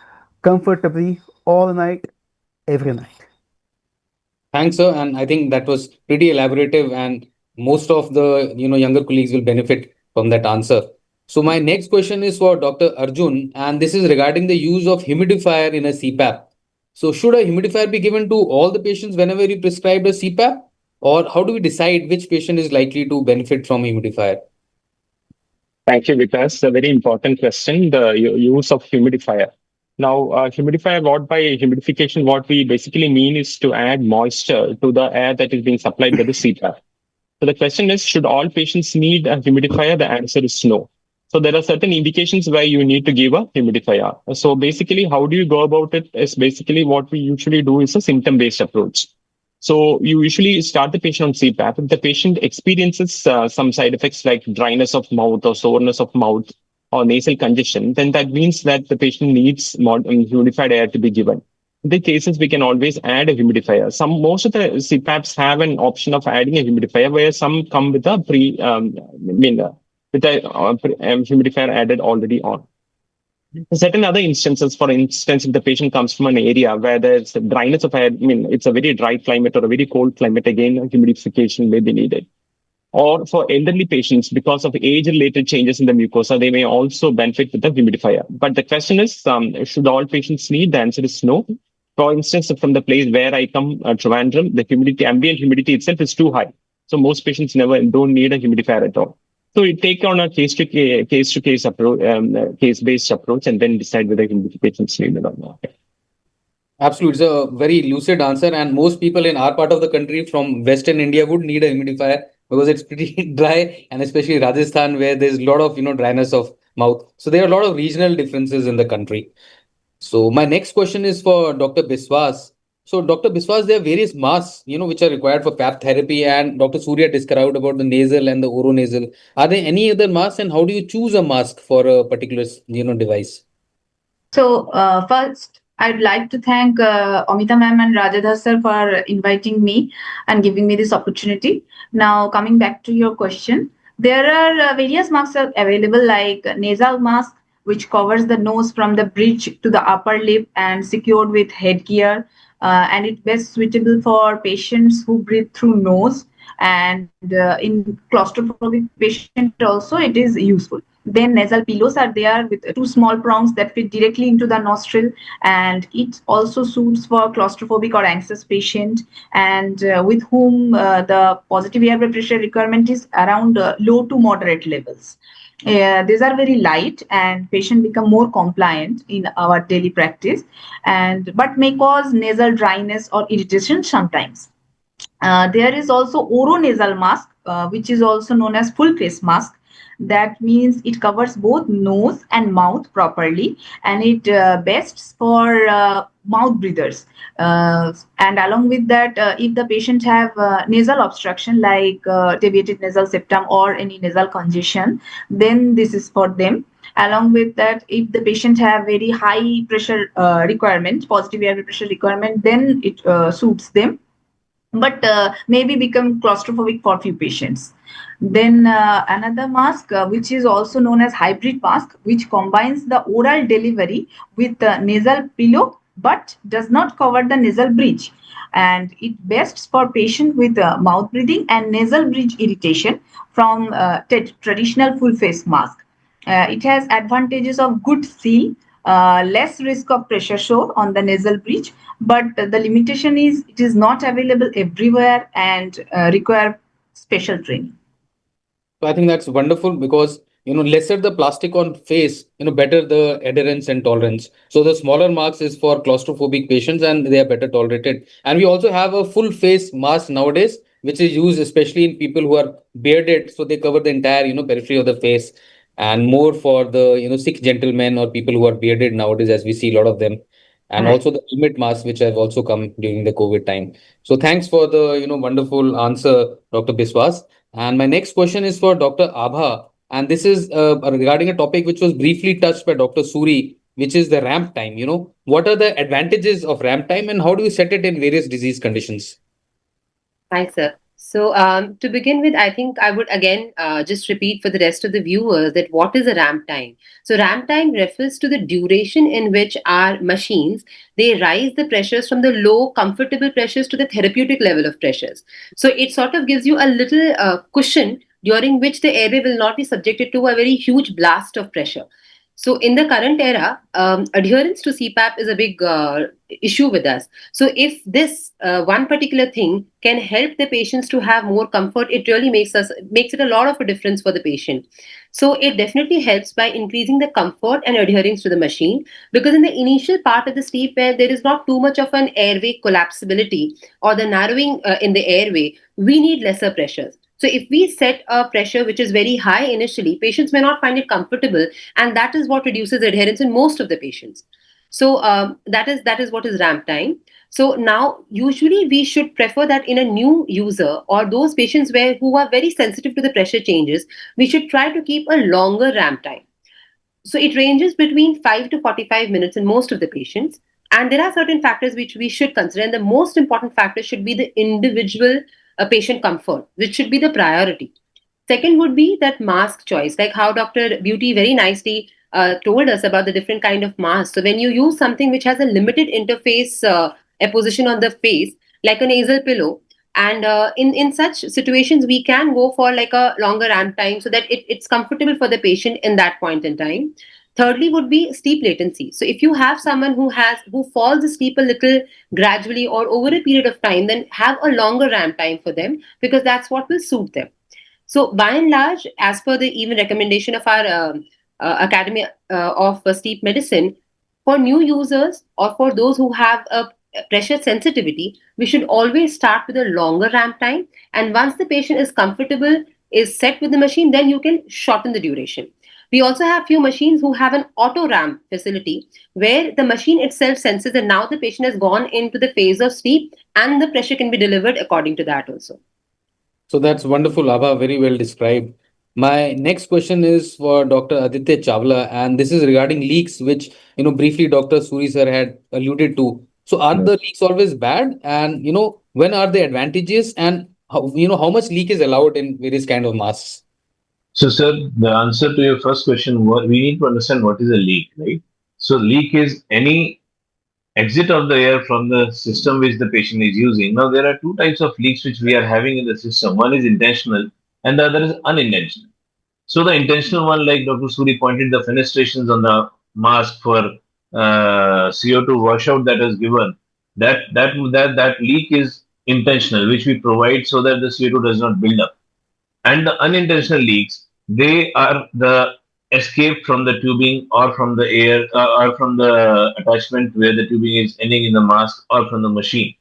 comfortably all night, every night. Thanks, sir. And I think that was pretty elaborative, and most of the younger colleagues will benefit from that answer. So my next question is for Dr. Arjun, and this is regarding the use of humidifier in a CPAP. So should a humidifier be given to all the patients whenever you prescribe a CPAP, or how do we decide which patient is likely to benefit from humidifier? Thank you, Vikas. A very important question, the use of humidifier. Now, humidifier, what by humidification, what we basically mean is to add moisture to the air that is being supplied by the CPAP. So the question is, should all patients need a humidifier? The answer is no. So there are certain indications where you need to give a humidifier. So basically, how do you go about it is basically what we usually do is a symptom-based approach. So you usually start the patient on CPAP. If the patient experiences some side effects like dryness of mouth or soreness of mouth or nasal congestion, then that means that the patient needs more humidified air to be given. In the cases, we can always add a humidifier. Most of the CPAPs have an option of adding a humidifier, where some come with a humidifier added already on. Certain other instances, for instance, if the patient comes from an area where there's dryness of air, it's a very dry climate or a very cold climate, again, humidification may be needed. Or for elderly patients, because of age-related changes in the mucosa, they may also benefit with the humidifier. But the question is, should all patients need? The answer is no. For instance, from the place where I come, Trivandrum, the ambient humidity itself is too high. So most patients don't need a humidifier at all. So we take on a case-to-case approach, case-based approach, and then decide whether humidification is needed or not. Absolutely. It's a very lucid answer. And most people in our part of the country from Western India would need a humidifier because it's pretty dry, and especially Rajasthan, where there's a lot of dryness of mouth. So there are a lot of regional differences in the country. So my next question is for Dr. Biswas. So Dr. Biswas, there are various masks, which are required for PAP therapy, and Dr. Surya described about the nasal and the oronasal. Are there any other masks, and how do you choose a mask for a particular, device? So first, I'd like to thank Amita ma'am and Rajadhar sir for inviting me and giving me this opportunity. Now, coming back to your question, there are various masks available, like nasal mask, which covers the nose from the bridge to the upper lip and secured with headgear. And it's best suitable for patients who breathe through nose. And in claustrophobic patient also, it is useful. Then nasal pillows are there with two small prongs that fit directly into the nostril, and it also suits for claustrophobic or anxious patient, and with whom the positive airway pressure requirement is around low to moderate levels. These are very light, and patient become more compliant in our daily practice, but may cause nasal dryness or irritation sometimes. There is also oronasal mask, which is also known as full face mask. That means it covers both nose and mouth properly, and it best for mouth breathers. And along with that, if the patient have nasal obstruction like deviated nasal septum or any nasal congestion, then this is for them. Along with that, if the patient have very high pressure requirement, positive airway pressure requirement, then it suits them. but maybe become claustrophobic for few patients. Then another mask, which is also known as hybrid mask, which combines the oral delivery with nasal pillow but does not cover the nasal bridge. And it best for patient with mouth breathing and nasal bridge irritation from traditional full face mask. It has advantages of good seal, less risk of pressure sore on the nasal bridge, but the limitation is it is not available everywhere and require special training. So I think that's wonderful because lesser the plastic on face, better the adherence and tolerance. So the smaller marks is for claustrophobic patients and they are better tolerated. And we also have a full face mask nowadays, which is used especially in people who are bearded, so they cover the entire periphery of the face, and more for the sick gentlemen or people who are bearded nowadays, as we see a lot of them. And Right. also the helmet masks, which have also come during the COVID time. So thanks for the wonderful answer, Dr. Biswas. And my next question is for Dr. Abha. And this is regarding a topic which was briefly touched by Dr. Suri, which is the ramp time. What are the advantages of ramp time and how do you set it in various disease conditions? Thanks, sir. So, to begin with, I think I would again just repeat for the rest of the viewers that what is a ramp time. So, ramp time refers to the duration in which our machines they rise the pressures from the low comfortable pressures to the therapeutic level of pressures. So, it sort of gives you a little cushion during which the airway will not be subjected to a very huge blast of pressure. So, in the current era, adherence to CPAP is a big issue with us. So, if this one particular thing can help the patients to have more comfort, it really makes it a lot of a difference for the patient. So, it definitely helps by increasing the comfort and adherence to the machine, because in the initial part of the sleep where there is not too much of an airway collapsibility or the narrowing in the airway, we need lesser pressures. So if we set a pressure which is very high initially, patients may not find it comfortable, and that is what reduces adherence in most of the patients. So that is what is ramp time. So now usually we should prefer that in a new user or those patients who are very sensitive to the pressure changes, we should try to keep a longer ramp time. So it ranges between 5 to 45 minutes in most of the patients. And there are certain factors which we should consider. And the most important factor should be the individual patient comfort, which should be the priority. Second would be that mask choice, like how Dr. Beauty very nicely told us about the different kind of masks. So when you use something which has a limited interface apposition on the face, like a nasal pillow, and in such situations, we can go for like a longer ramp time so that it's comfortable for the patient in that point in time. Thirdly would be sleep latency. So if you have someone who falls asleep a little gradually or over a period of time, then have a longer ramp time for them, because that's what will suit them. So by and large, as per the even recommendation of our Academy of Sleep Medicine, for new users or for those who have a pressure sensitivity, we should always start with a longer ramp time. And once the patient is comfortable, is set with the machine, then you can shorten the duration. We also have few machines who have an auto ramp facility where the machine itself senses that now the patient has gone into the phase of sleep and the pressure can be delivered according to that also. So that's wonderful, Abha, very well described. My next question is for Dr. Aditya Chawla, and this is regarding leaks, which briefly Dr. Suri sir had alluded to. So are the leaks always bad? And when are the advantages and how much leak is allowed in various kind of masks? So, sir, the answer to your first question, we need to understand what is a leak, right? So, leak is any exit of the air from the system which the patient is using. Now, there are two types of leaks which we are having in the system. One is intentional and the other is unintentional. So, the intentional one, like Dr. Suri pointed, the fenestrations on the mask for CO2 washout that is given, that leak is intentional, which we provide so that the CO2 does not build up. And the unintentional leaks, they are the escape from the tubing or from the air or from the attachment where the tubing is ending in the mask or from the machine.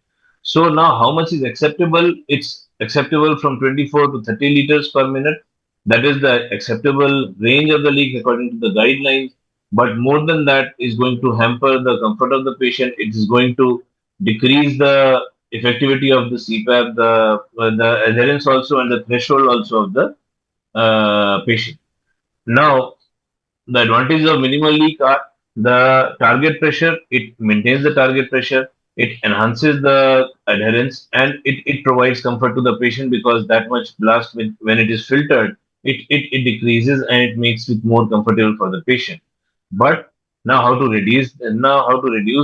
So now how much is acceptable? It's acceptable from 24 to 30 liters per minute. That is the acceptable range of the leak according to the guidelines. But more than that is going to hamper the comfort of the patient. It is going to decrease the effectivity of the CPAP, the adherence also, and the threshold also of the patient. Now, the advantages of minimal leak are the target pressure. It maintains the target pressure. it enhances the adherence, and it provides comfort to the patient because that much blast, when it is filtered, it decreases and it makes it more comfortable for the patient. But now how to reduce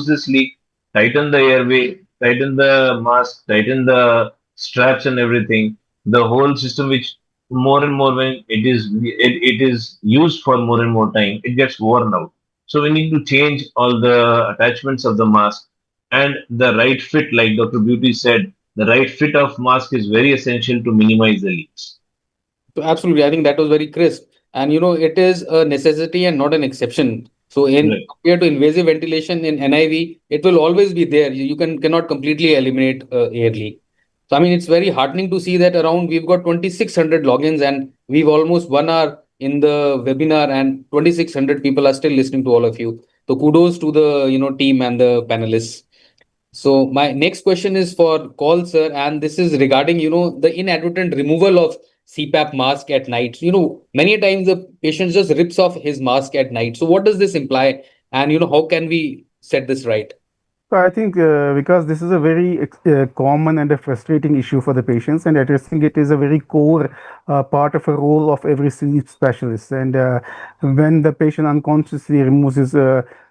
this leak? Tighten the airway, tighten the mask, tighten the straps and everything. The whole system, which more and more when it is used for more and more time, it gets worn out. So we need to change all the attachments of the mask, and the right fit, like Dr. Beauty said, the right fit of mask is very essential to minimize the leaks. So absolutely, I think that was very crisp. And it is a necessity and not an exception. So in Right. compared to invasive ventilation in NIV, it will always be there. You cannot completely eliminate air leak. So I mean, it's very heartening to see that around we've got 2,600 logins and we've almost 1 hour in the webinar and 2,600 people are still listening to all of you. So kudos to the team and the panelists. So my next question is for Koul sir, and this is regarding the inadvertent removal of CPAP mask at night. Many times the patient just rips off his mask at night. So what does this imply, and how can we set this right? So I think because this is a very common and a frustrating issue for the patients, and addressing it is a very core part of a role of every sleep specialist. And when the patient unconsciously removes his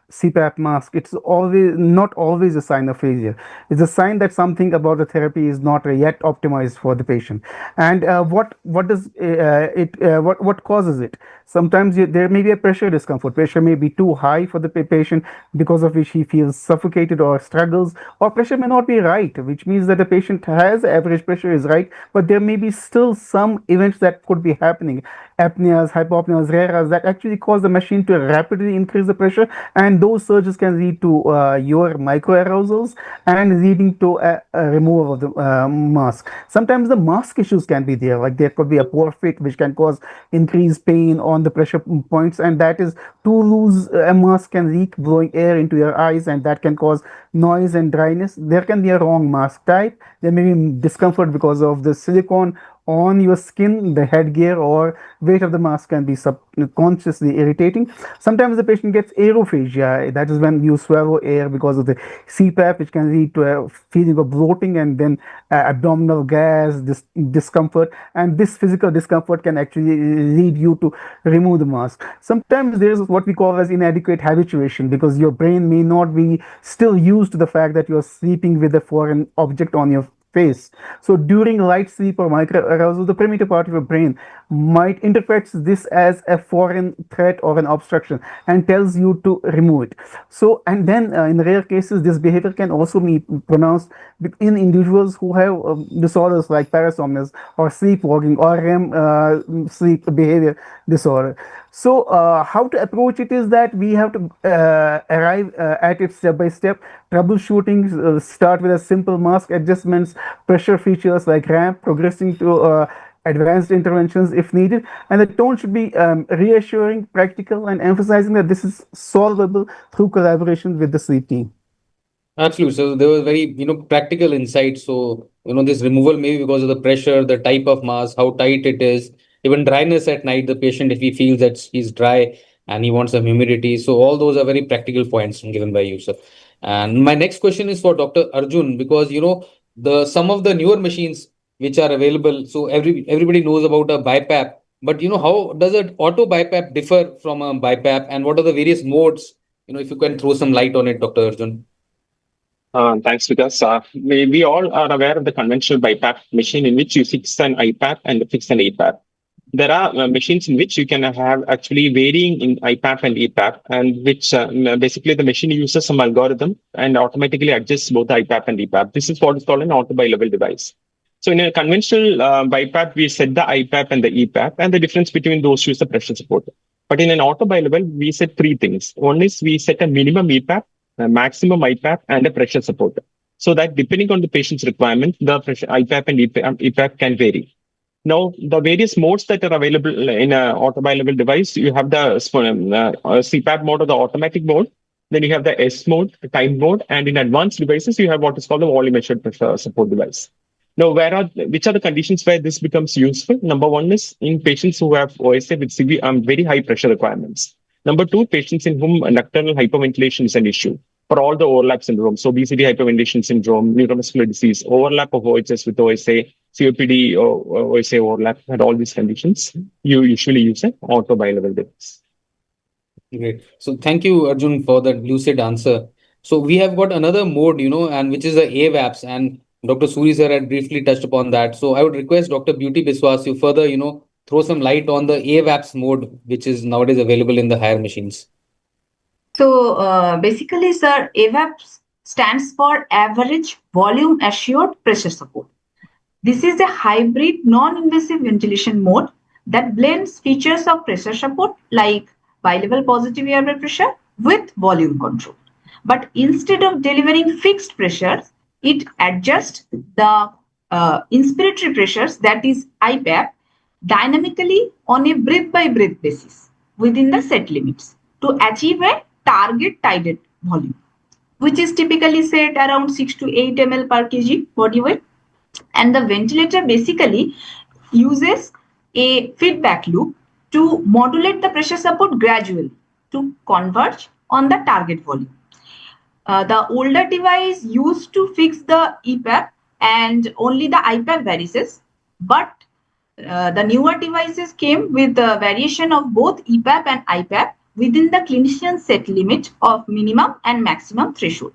CPAP mask, it's always not always a sign of failure. It's a sign that something about the therapy is not yet optimized for the patient. And what does it what causes it? Sometimes there may be a pressure discomfort. Pressure may be too high for the patient, because of which he feels suffocated or struggles, or pressure may not be right, which means that the patient has average pressure is right, but there may be still some events that could be happening, apneas, hypopneas, raras, that actually cause the machine to rapidly increase the pressure, and those surges can lead to your microarousals and leading to a removal of the mask. Sometimes the mask issues can be there, like there could be a poor fit which can cause increased pain on the pressure points, and that is too loose. A mask can leak, blowing air into your eyes, and that can cause noise and dryness. There can be a wrong mask type. There may be discomfort because of the silicone on your skin, the headgear, or weight of the mask can be subconsciously irritating. Sometimes the patient gets aerophagia. That is when you swallow air because of the CPAP, which can lead to a feeling of bloating and then abdominal gas, discomfort. And this physical discomfort can actually lead you to remove the mask. Sometimes there is what we call as inadequate habituation, because your brain may not be still used to the fact that you're sleeping with a foreign object on your face. So during light sleep or micro arousal, the primitive part of your brain might interpret this as a foreign threat or an obstruction and tells you to remove it. So, and then in rare cases, this behavior can also be pronounced in individuals who have disorders like parasomnias or sleepwalking or REM sleep behavior disorder. So, how to approach it is that we have to arrive at it step by step. Troubleshooting start with a simple mask adjustments, pressure features like ramp, progressing to advanced interventions if needed. And the tone should be reassuring, practical, and emphasizing that this is solvable through collaboration with the sleep team. Absolutely. So there was very, practical insight. So, this removal maybe because of the pressure, the type of mask, how tight it is, even dryness at night, the patient, if he feels that he's dry and he wants some humidity. So all those are very practical points given by you, sir. And my next question is for Dr. Arjun, because, the some of the newer machines which are available. So everybody knows about a BiPAP, but, how does an auto BiPAP differ from a BiPAP, and what are the various modes? If you can throw some light on it, Dr. Arjun. Thanks, Vikas. We all are aware of the conventional BiPAP machine in which you fix an IPAP and fix an APAP. There are machines in which you can have actually varying in IPAP and EPAP, and which basically the machine uses some algorithm and automatically adjusts both IPAP and EPAP. This is what is called an auto bi-level device. So in a conventional BiPAP, we set the IPAP and the EPAP, and the difference between those two is the pressure support. But in an auto bi-level, we set three things. One is we set a minimum EPAP, a maximum IPAP, and a pressure support. So that depending on the patient's requirement, the pressure IPAP and EPAP can vary. Now, the various modes that are available in an auto bi-level device, you have the CPAP mode or the automatic mode. Then you have the S mode, the time mode, and in advanced devices, you have what is called the volume measured pressure support device. Now, which are the conditions where this becomes useful? Number one is in patients who have OSA with severe, very high pressure requirements. Number two, patients in whom nocturnal hyperventilation is an issue. for all the overlap syndromes, so obesity, hyperventilation syndrome, neuromuscular disease, overlap of OHS with OSA, COPD, or OSA overlap, and all these conditions, you usually use an auto bilevel device. Great. So thank you, Arjun, for that lucid answer. So we have got another mode, and which is the AVAPs, and Dr. Suri sir had briefly touched upon that. So I would request Dr. Beauty Biswas to further, throw some light on the AVAPs mode, which is nowadays available in the higher machines. So basically, sir, AVAP stands for Average Volume Assured Pressure Support. This is a hybrid non-invasive ventilation mode that blends features of pressure support like bilevel positive airway pressure with volume control. But instead of delivering fixed pressures, it adjusts the inspiratory pressures, that is IPAP, dynamically on a breath by breath basis within the set limits to achieve a target tided volume, which is typically set around 6 to 8 ml per kg body weight. And the ventilator basically uses a feedback loop to modulate the pressure support gradually to converge on the target volume. The older device used to fix the EPAP and only the IPAP varies, but the newer devices came with the variation of both EPAP and IPAP within the clinician set limit of minimum and maximum threshold.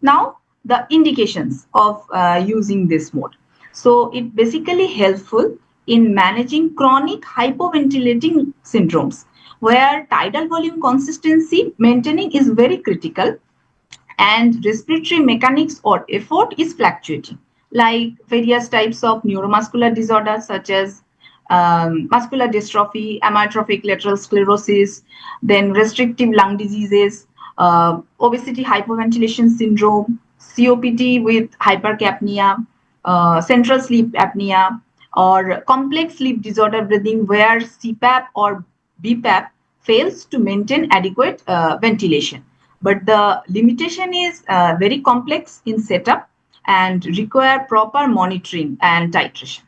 Now, the indications of using this mode. So it basically helpful in managing chronic hypoventilating syndromes where tidal volume consistency maintaining is very critical and respiratory mechanics or effort is fluctuating, like various types of neuromuscular disorders such as muscular dystrophy, amyotrophic lateral sclerosis, then restrictive lung diseases, obesity hypoventilation syndrome, COPD with hypercapnia, central sleep apnea, or complex sleep disorder breathing where CPAP or BPAP fails to maintain adequate ventilation. But the limitation is very complex in setup and require proper monitoring and titration.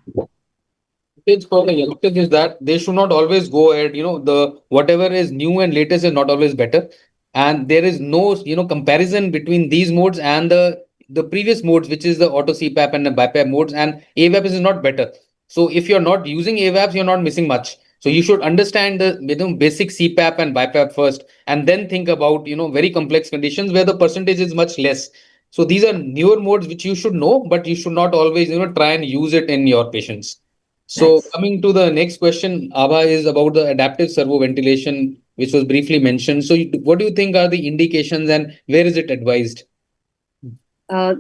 It's for the youngsters is that they should not always go ahead, the whatever is new and latest is not always better. And there is no, comparison between these modes and the previous modes, which is the auto CPAP and the BiPAP modes, and AVAP is not better. So if you're not using AVAPs, you're not missing much. So you should understand the basic CPAP and BiPAP first, and then think about very complex conditions where the percentage is much less. So these are newer modes which you should know, but you should not always try and use it in your patients. So Yes. coming to the next question, Abha, is about the adaptive servo ventilation, which was briefly mentioned. So what do you think are the indications and where is it advised?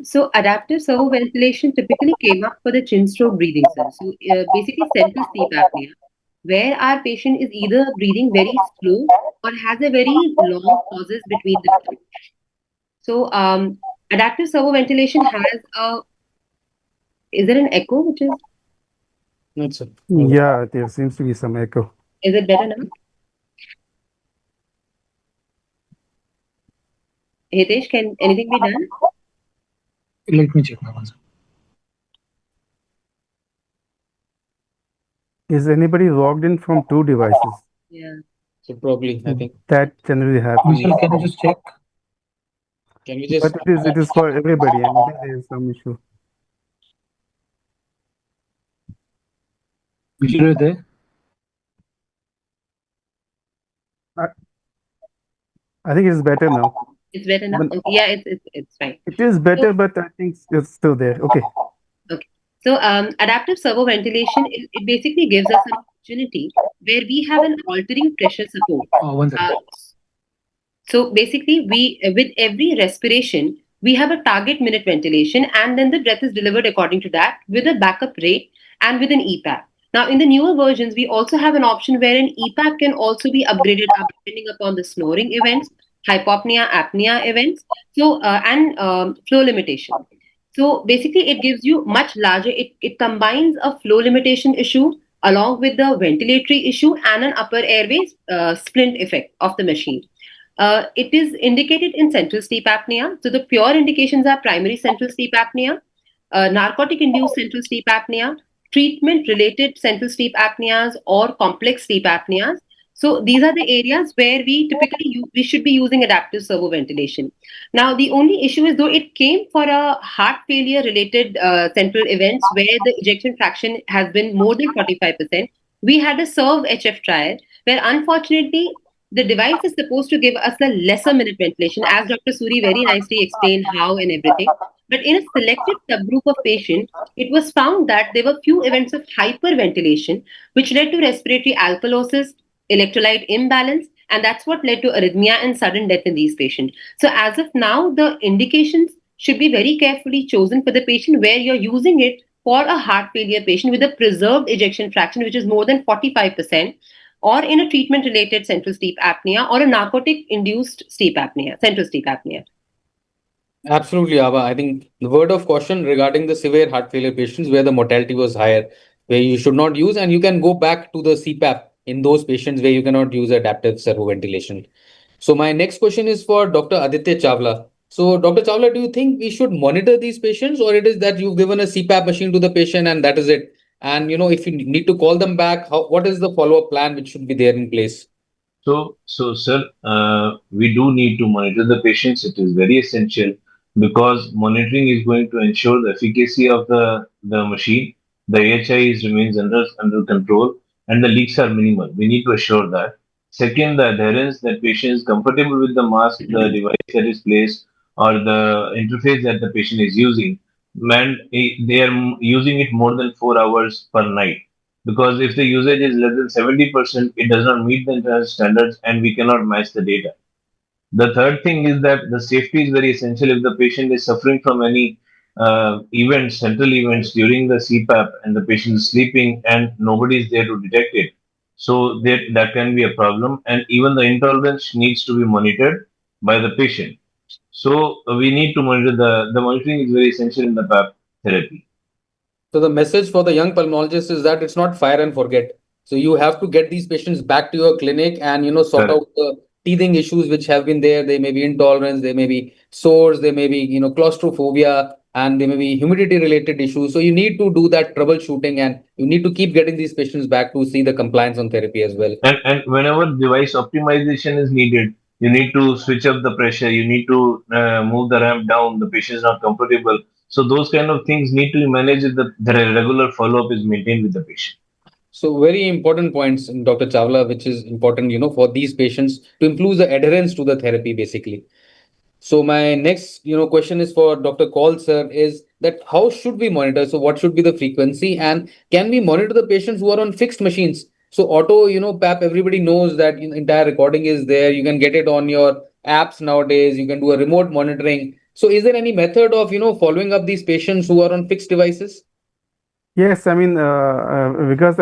So adaptive servo ventilation typically came up for the chin stroke breathing, sir. So basically central sleep apnea, where our patient is either breathing very slow or has a very long pauses between the breaths. So adaptive servo ventilation has a, is there an echo which is, That's it. Yeah, there seems to be some echo. is it better now? Hitesh, can anything be done? Let me check my answer. Is anybody logged in from two devices? Yeah. So probably, I think. That generally happens. Michelle, can you just check? Can we just? But it is for everybody, and there is some issue. Michelle, are you there? I think it's better now. It's better now? But- Okay, yeah, it's fine. It is better, but I think it's still there. Okay. So adaptive servo ventilation, it basically gives us an opportunity where we have an altering pressure support. One second. So basically, with every respiration, we have a target minute ventilation, and then the breath is delivered according to that with a backup rate and with an EPAP. Now, in the newer versions, we also have an option where an EPAP can also be upgraded up depending upon the snoring events, hypopnea, apnea events, so and flow limitation. So basically, it gives you much larger. It combines a flow limitation issue along with the ventilatory issue and an upper airways splint effect of the machine. It is indicated in central sleep apnea. So the pure indications are primary central sleep apnea, narcotic-induced central sleep apnea, treatment-related central sleep apneas, or complex sleep apneas. So these are the areas where we should be using adaptive servo ventilation. Now the only issue is, though it came for a heart failure related central events where the ejection fraction has been more than 45%, we had a serve HF trial where unfortunately the device is supposed to give us a lesser minute ventilation, as Dr. Suri very nicely explained how and everything. But in a selected subgroup of patients, it was found that there were few events of hyperventilation, which led to respiratory alkalosis, electrolyte imbalance, and that's what led to arrhythmia and sudden death in these patients. So, as of now, the indications should be very carefully chosen for the patient where you're using it for a heart failure patient with a preserved ejection fraction, which is more than 45%, or in a treatment related central sleep apnea or a narcotic induced sleep apnea, central sleep apnea. Absolutely, Abha. I think the word of caution regarding the severe heart failure patients where the mortality was higher, where you should not use, and you can go back to the CPAP in those patients where you cannot use adaptive servoventilation. So my next question is for Dr. Aditya Chawla. So Dr. Chawla, do you think we should monitor these patients, or it is that you've given a CPAP machine to the patient and that is it? And if you need to call them back, what is the follow-up plan which should be there in place? So, sir, we do need to monitor the patients. It is very essential because monitoring is going to ensure the efficacy of the machine. The AHI remains under control and the leaks are minimal. We need to assure that. Second, the adherence that patient is comfortable with the mask, the device that is placed, or the interface that the patient is using. And they are using it more than 4 hours per night because if the usage is less than 70%, it does not meet the international standards and we cannot match the data. The third thing is that the safety is very essential. If the patient is suffering from any central events during the CPAP and the patient is sleeping and nobody is there to detect it, so that can be a problem. And even the intolerance needs to be monitored by the patient. So we need to monitor the monitoring is very essential in the PAP therapy. So the message for the young pulmonologist is that it's not fire and forget. So you have to get these patients back to your clinic and sort Correct. out the teething issues which have been there. They may be intolerance, they may be sores, they may be claustrophobia, and they may be humidity related issues. So you need to do that troubleshooting and you need to keep getting these patients back to see the compliance on therapy as well. And whenever device optimization is needed, you need to switch up the pressure, you need to move the ramp down, the patient is not comfortable. So those kind of things need to be managed if the regular follow-up is maintained with the patient. So very important points, Dr. Chawla, which is important, for these patients to improve the adherence to the therapy, basically. So my next, question is for Dr. Koul, sir, is that how should we monitor? So what should be the frequency, and can we monitor the patients who are on fixed machines? So auto, PAP, everybody knows that entire recording is there. You can get it on your apps nowadays. You can do a remote monitoring. So is there any method of, following up these patients who are on fixed devices? Yes, I mean, because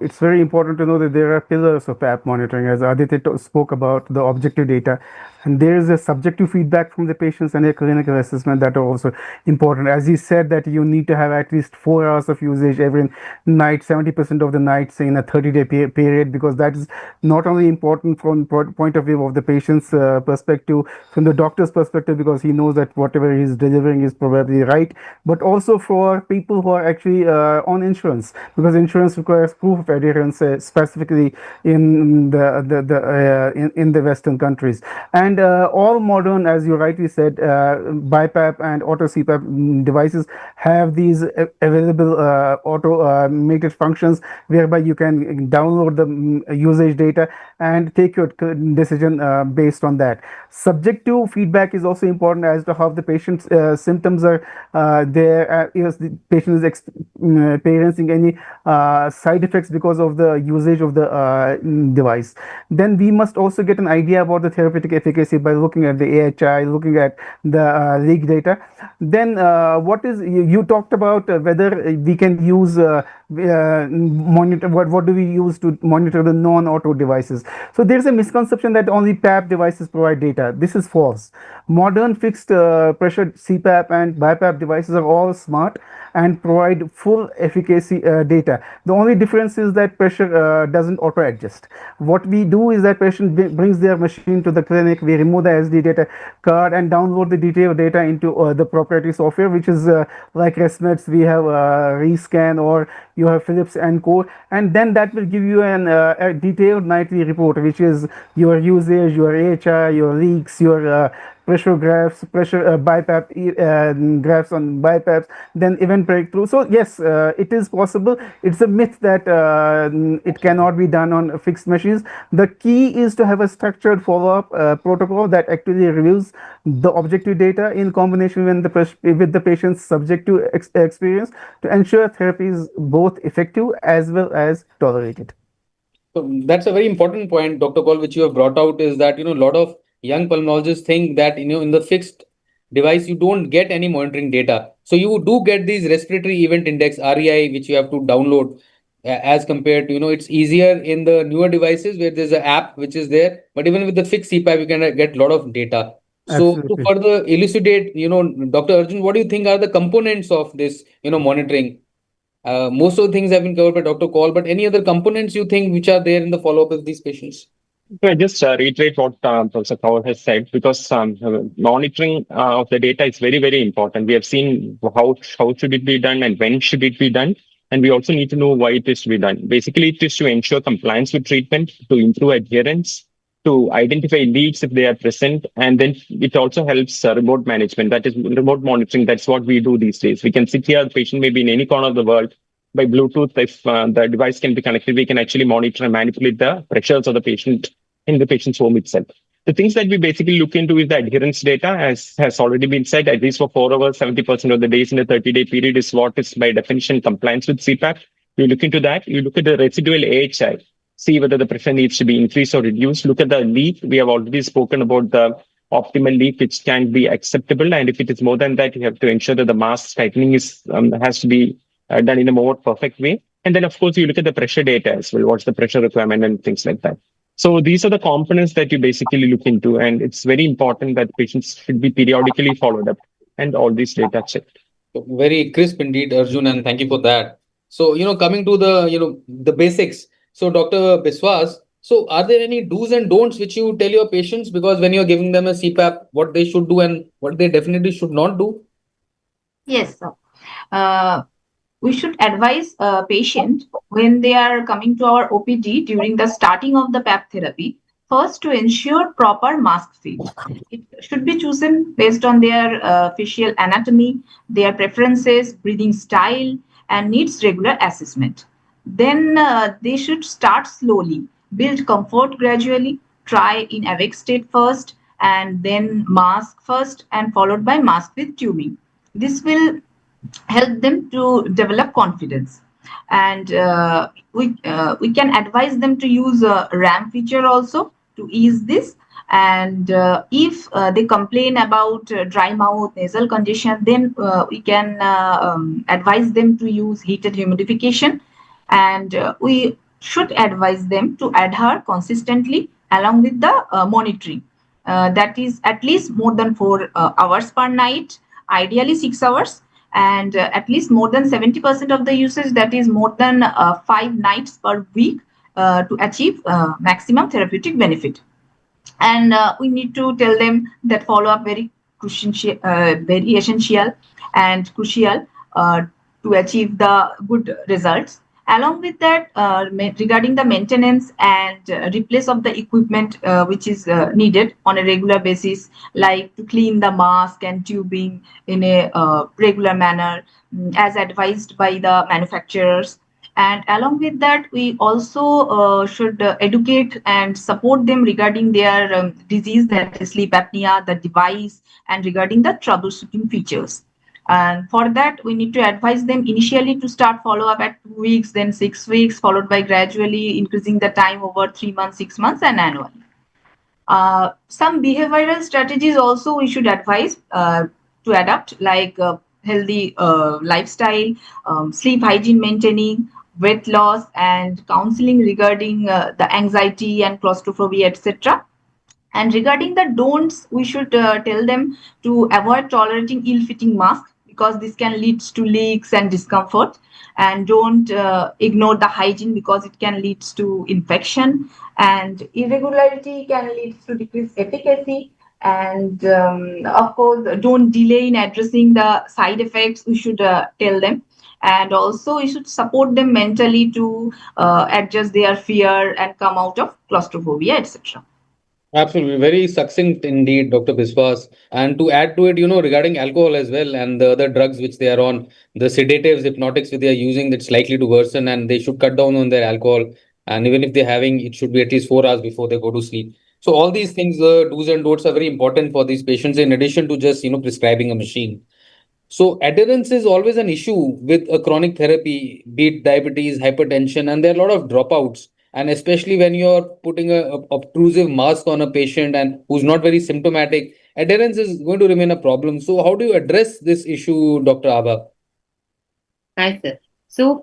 it's very important to know that there are pillars of PAP monitoring, as Aditya spoke about the objective data, and there is a subjective feedback from the patients and a clinical assessment that are also important. As he said, that you need to have at least 4 hours of usage every night, 70% of the nights in a 30-day period, because that is not only important from point of view of the patient's perspective, from the doctor's perspective, because he knows that whatever he's delivering is probably right, but also for people who are actually on insurance, because insurance requires proof of adherence, specifically in the Western countries. And all modern, as you rightly said, BiPAP and auto CPAP devices have these available automated functions whereby you can download the usage data and take your decision based on that. Subjective feedback is also important as to how the patient's symptoms are there. If the patient is experiencing any side effects because of the usage of the device, then we must also get an idea about the therapeutic efficacy by looking at the AHI, looking at the leak data. Then what is you talked about whether we can use monitor, what do we use to monitor the non-auto devices. So there's a misconception that only PAP devices provide data. This is false. Modern fixed pressure CPAP and BiPAP devices are all smart and provide full efficacy data. The only difference is that pressure doesn't auto adjust. What we do is that patient brings their machine to the clinic, we remove the SD data card and download the detailed data into the proprietary software, which is like ResMeds, we have Rescan, or you have Philips and Koul, and then that will give you a detailed nightly report, which is your usage, your AHI, your leaks, your pressure graphs, pressure BiPAP graphs on BiPAPs, then event breakthrough. So yes, it is possible. It's a myth that it cannot be done on fixed machines. The key is to have a structured follow-up protocol that actually reviews the objective data in combination with the patient's subjective experience to ensure therapy is both effective as well as tolerated. So that's a very important point, Dr. Koul, which you have brought out, is that, a lot of young pulmonologists think that, in the fixed device, you don't get any monitoring data. So you do get these respiratory event index, REI, which you have to download, as compared to, it's easier in the newer devices where there's an app which is there. But even with the fixed CPAP, you can get a lot of data. So to Absolutely. further elucidate, Dr. Arjun, what do you think are the components of this, monitoring? Most of the things have been covered by Dr. Koul, but any other components you think which are there in the follow-up of these patients? I just reiterate what Professor Koul has said, because monitoring of the data is very, very important. We have seen how should it be done and when should it be done. And we also need to know why it is to be done. Basically, it is to ensure compliance with treatment, to improve adherence, to identify leaks if they are present. And then it also helps remote management. That is remote monitoring. That's what we do these days. We can sit here, the patient may be in any corner of the world. By Bluetooth, if the device can be connected, we can actually monitor and manipulate the pressures of the patient in the patient's home itself. The things that we basically look into is the adherence data, as has already been said, at least for 4 hours, 70% of the days in a 30-day period is what is by definition compliance with CPAP. You look into that. You look at the residual AHI, see whether the pressure needs to be increased or reduced. Look at the leak. We have already spoken about the optimal leak, which can be acceptable. And if it is more than that, you have to ensure that the mask tightening has to be done in a more perfect way. And then, of course, you look at the pressure data as well. What's the pressure requirement and things like that. So these are the components that you basically look into. And it's very important that patients should be periodically followed up and all these data checked. Very crisp indeed, Arjun, and thank you for that. So, coming to the basics. So, Dr. Biswas, so are there any do's and don'ts which you tell your patients? Because when you're giving them a CPAP, what they should do and what they definitely should not do? Yes, sir. We should advise a patient when they are coming to our OPD during the starting of the PAP therapy, first to ensure proper mask fit. It should be chosen based on their facial anatomy, their preferences, breathing style, and needs regular assessment. Then they should start slowly, build comfort gradually, try in awake state first, and then mask first, and followed by mask with tubing. This will help them to develop confidence. And we can advise them to use a RAM feature also to ease this. And if they complain about dry mouth, nasal congestion, then we can advise them to use heated humidification. And we should advise them to adhere consistently along with the monitoring. That is at least more than 4 hours per night, ideally 6 hours, and at least more than 70% of the usage, that is more than 5 nights per week, to achieve maximum therapeutic benefit. And we need to tell them that follow-up very essential and crucial to achieve the good results. Along with that, regarding the maintenance and replace of the equipment which is needed on a regular basis, like to clean the mask and tubing in a regular manner, as advised by the manufacturers. And along with that, we also should educate and support them regarding their disease, that is sleep apnea, the device, and regarding the troubleshooting features. And for that, we need to advise them initially to start follow-up at 2 weeks, then 6 weeks, followed by gradually increasing the time over 3 months, 6 months, and annually. Some behavioral strategies also we should advise to adapt, like healthy lifestyle, sleep hygiene maintaining, weight loss, and counseling regarding the anxiety and claustrophobia, etc. And regarding the don'ts, we should tell them to avoid tolerating ill-fitting masks, because this can lead to leaks and discomfort. And don't ignore the hygiene, because it can lead to infection. And irregularity can lead to decreased efficacy. And of course, don't delay in addressing the side effects. We should tell them, and also we should support them mentally to adjust their fear and come out of claustrophobia, etc. Absolutely. Very succinct indeed, Dr. Biswas. And to add to it, regarding alcohol as well and the other drugs which they are on, the sedatives, hypnotics which they are using, that's likely to worsen and they should cut down on their alcohol. And even if they're having, it should be at least 4 hours before they go to sleep. So all these things, the do's and don'ts are very important for these patients in addition to just, prescribing a machine. So adherence is always an issue with a chronic therapy, be it diabetes, hypertension, and there are a lot of dropouts. And especially when you're putting a obtrusive mask on a patient and who's not very symptomatic, adherence is going to remain a problem. So how do you address this issue, Dr. Abha? Hi, sir. So,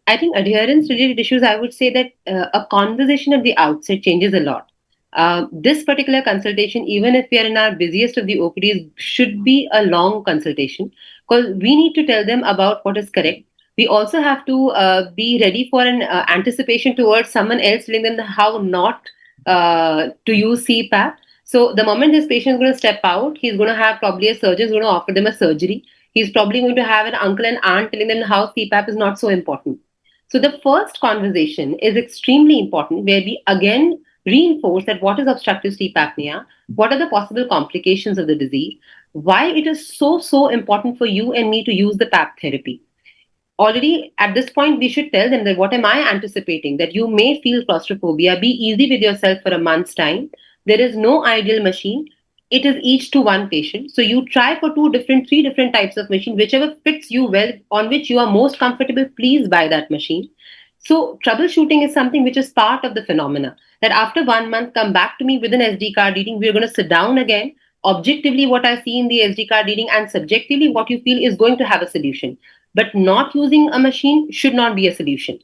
I think adherence related issues, I would say that a conversation at the outset changes a lot. This particular consultation, even if we are in our busiest of the OPDs, should be a long consultation because we need to tell them about what is correct. We also have to be ready for an anticipation towards someone else telling them how not to use CPAP. So, the moment this patient is going to step out, he's going to have probably a surgeon is going to offer them a surgery. He's probably going to have an uncle and aunt telling them how CPAP is not so important. So the first conversation is extremely important, where we again reinforce that what is obstructive sleep apnea, what are the possible complications of the disease, why it is so important for you and me to use the PAP therapy. Already at this point, we should tell them that what am I anticipating? That you may feel claustrophobia. Be easy with yourself for a month's time. There is no ideal machine. It is each to one patient. So you try for three different types of machine, whichever fits you well, on which you are most comfortable, please buy that machine. So troubleshooting is something which is part of the phenomena. That after 1 month, come back to me with an SD card reading. We're going to sit down again. Objectively, what I see in the SD card reading and subjectively, what you feel is going to have a solution. But not using a machine should not be a solution.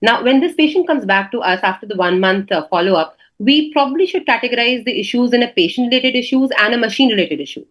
Now, when this patient comes back to us after the 1 month follow up, we probably should categorize the issues in a patient related issues and a machine related issue.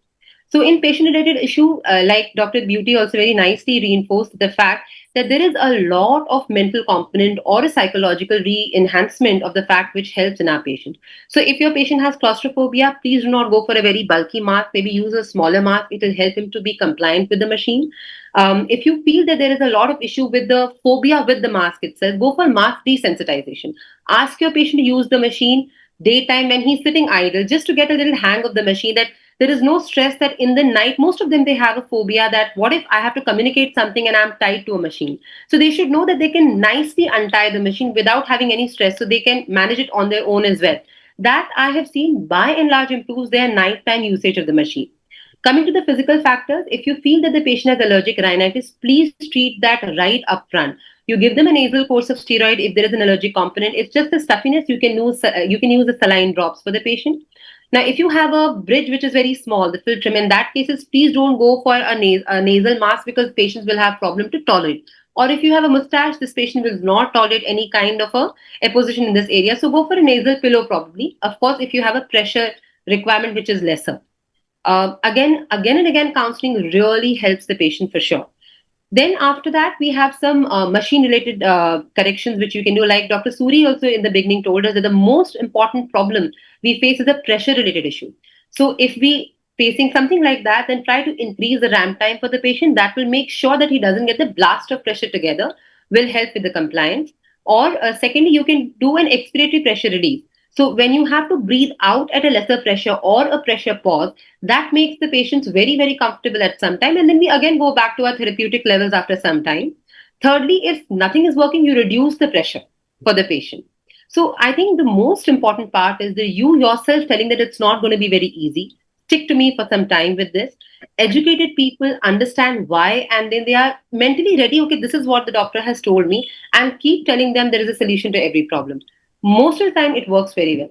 So, in patient related issue, like Dr. Beauty also very nicely reinforced the fact that there is a lot of mental component or a psychological re-enhancement of the fact which helps in our patient. So, if your patient has claustrophobia, please do not go for a very bulky mask. Maybe use a smaller mask. It will help him to be compliant with the machine. If you feel that there is a lot of issue with the phobia with the mask itself, go for mask desensitization. Ask your patient to use the machine daytime when he's sitting idle, just to get a little hang of the machine, that there is no stress that in the night, most of them, they have a phobia that what if I have to communicate something and I'm tied to a machine. So they should know that they can nicely untie the machine without having any stress, so they can manage it on their own as well. That I have seen by and large improves their nighttime usage of the machine. Coming to the physical factors, if you feel that the patient has allergic rhinitis, please treat that right up front. You give them a nasal course of steroid if there is an allergic component. It's just the stuffiness. You can use the saline drops for the patient. Now, if you have a bridge which is very small, the philtrum, in that cases, please don't go for a nasal mask because patients will have problem to tolerate. Or if you have a mustache, this patient will not tolerate any kind of a apposition in this area. So go for a nasal pillow probably. Of course, if you have a pressure requirement which is lesser. Again and again, counseling really helps the patient for sure. Then after that, we have some machine-related corrections which you can do. Like Dr. Suri also in the beginning told us that the most important problem we face is a pressure-related issue. So if we facing something like that, then try to increase the ramp time for the patient. That will make sure that he doesn't get the blast of pressure together, will help with the compliance. Or secondly, you can do an expiratory pressure relief. So when you have to breathe out at a lesser pressure or a pressure pause, that makes the patients very comfortable at some time. And then we again go back to our therapeutic levels after some time. Thirdly, if nothing is working, you reduce the pressure for the patient. So I think the most important part is that you yourself telling that it's not going to be very easy. Stick to me for some time with this. Educated people understand why, and then they are mentally ready. Okay, this is what the doctor has told me, and keep telling them there is a solution to every problem. Most of the time, it works very well.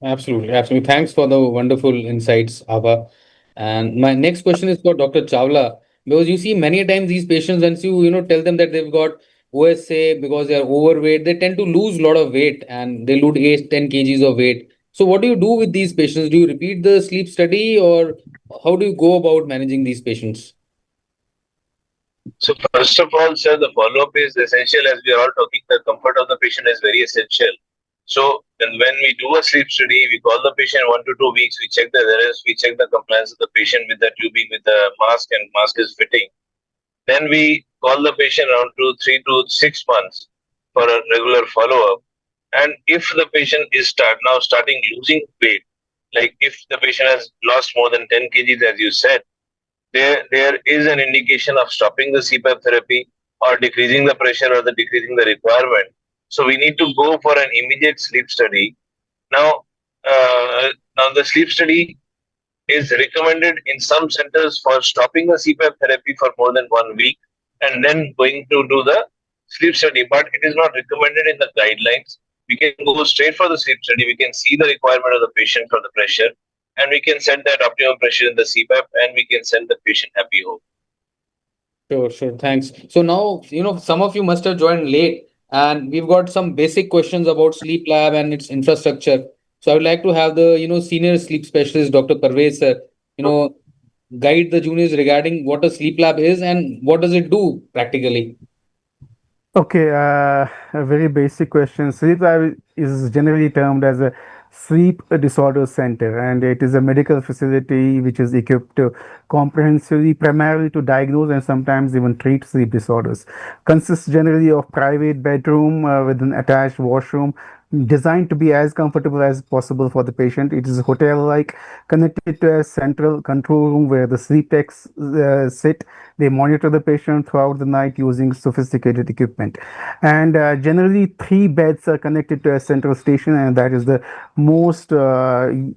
Absolutely, absolutely. Thanks for the wonderful insights, Abha. And my next question is for Dr. Chawla, because you see many times these patients, once you tell them that they've got OSA because they are overweight, they tend to lose a lot of weight and they lose 8, 10 kgs of weight. So what do you do with these patients? Do you repeat the sleep study or how do you go about managing these patients? So first of all, sir, the follow-up is essential as we are all talking. The comfort of the patient is very essential. So when we do a sleep study, we call the patient 1 to 2 weeks. We check the adherence, we check the compliance of the patient with the tubing, with the mask, and mask is fitting. Then we call the patient around to 3 to 6 months for a regular follow-up. And if the patient is starting losing weight, like if the patient has lost more than 10 kgs, as you said, there is an indication of stopping the CPAP therapy or decreasing the pressure or the decreasing the requirement. So we need to go for an immediate sleep study. Now, now the sleep study is recommended in some centers for stopping the CPAP therapy for more than 1 week and then going to do the sleep study. But it is not recommended in the guidelines. We can go straight for the sleep study. We can see the requirement of the patient for the pressure, and we can set that optimum pressure in the CPAP, and we can send the patient happy home. Sure, sure. Thanks. So now, some of you must have joined late, and we've got some basic questions about sleep lab and its infrastructure. So I would like to have the, senior sleep specialist, Dr. Parvaiz, sir, guide the juniors regarding what a sleep lab is and what does it do practically. Okay, a very basic question. Sleep lab is generally termed as a sleep disorder center, and it is a medical facility which is equipped to comprehensively, primarily to diagnose and sometimes even treat sleep disorders. Consists generally of private bedroom with an attached washroom, designed to be as comfortable as possible for the patient. It is hotel-like, connected to a central control room where the sleep techs sit. They monitor the patient throughout the night using sophisticated equipment. And generally, 3 beds are connected to a central station, and that is the most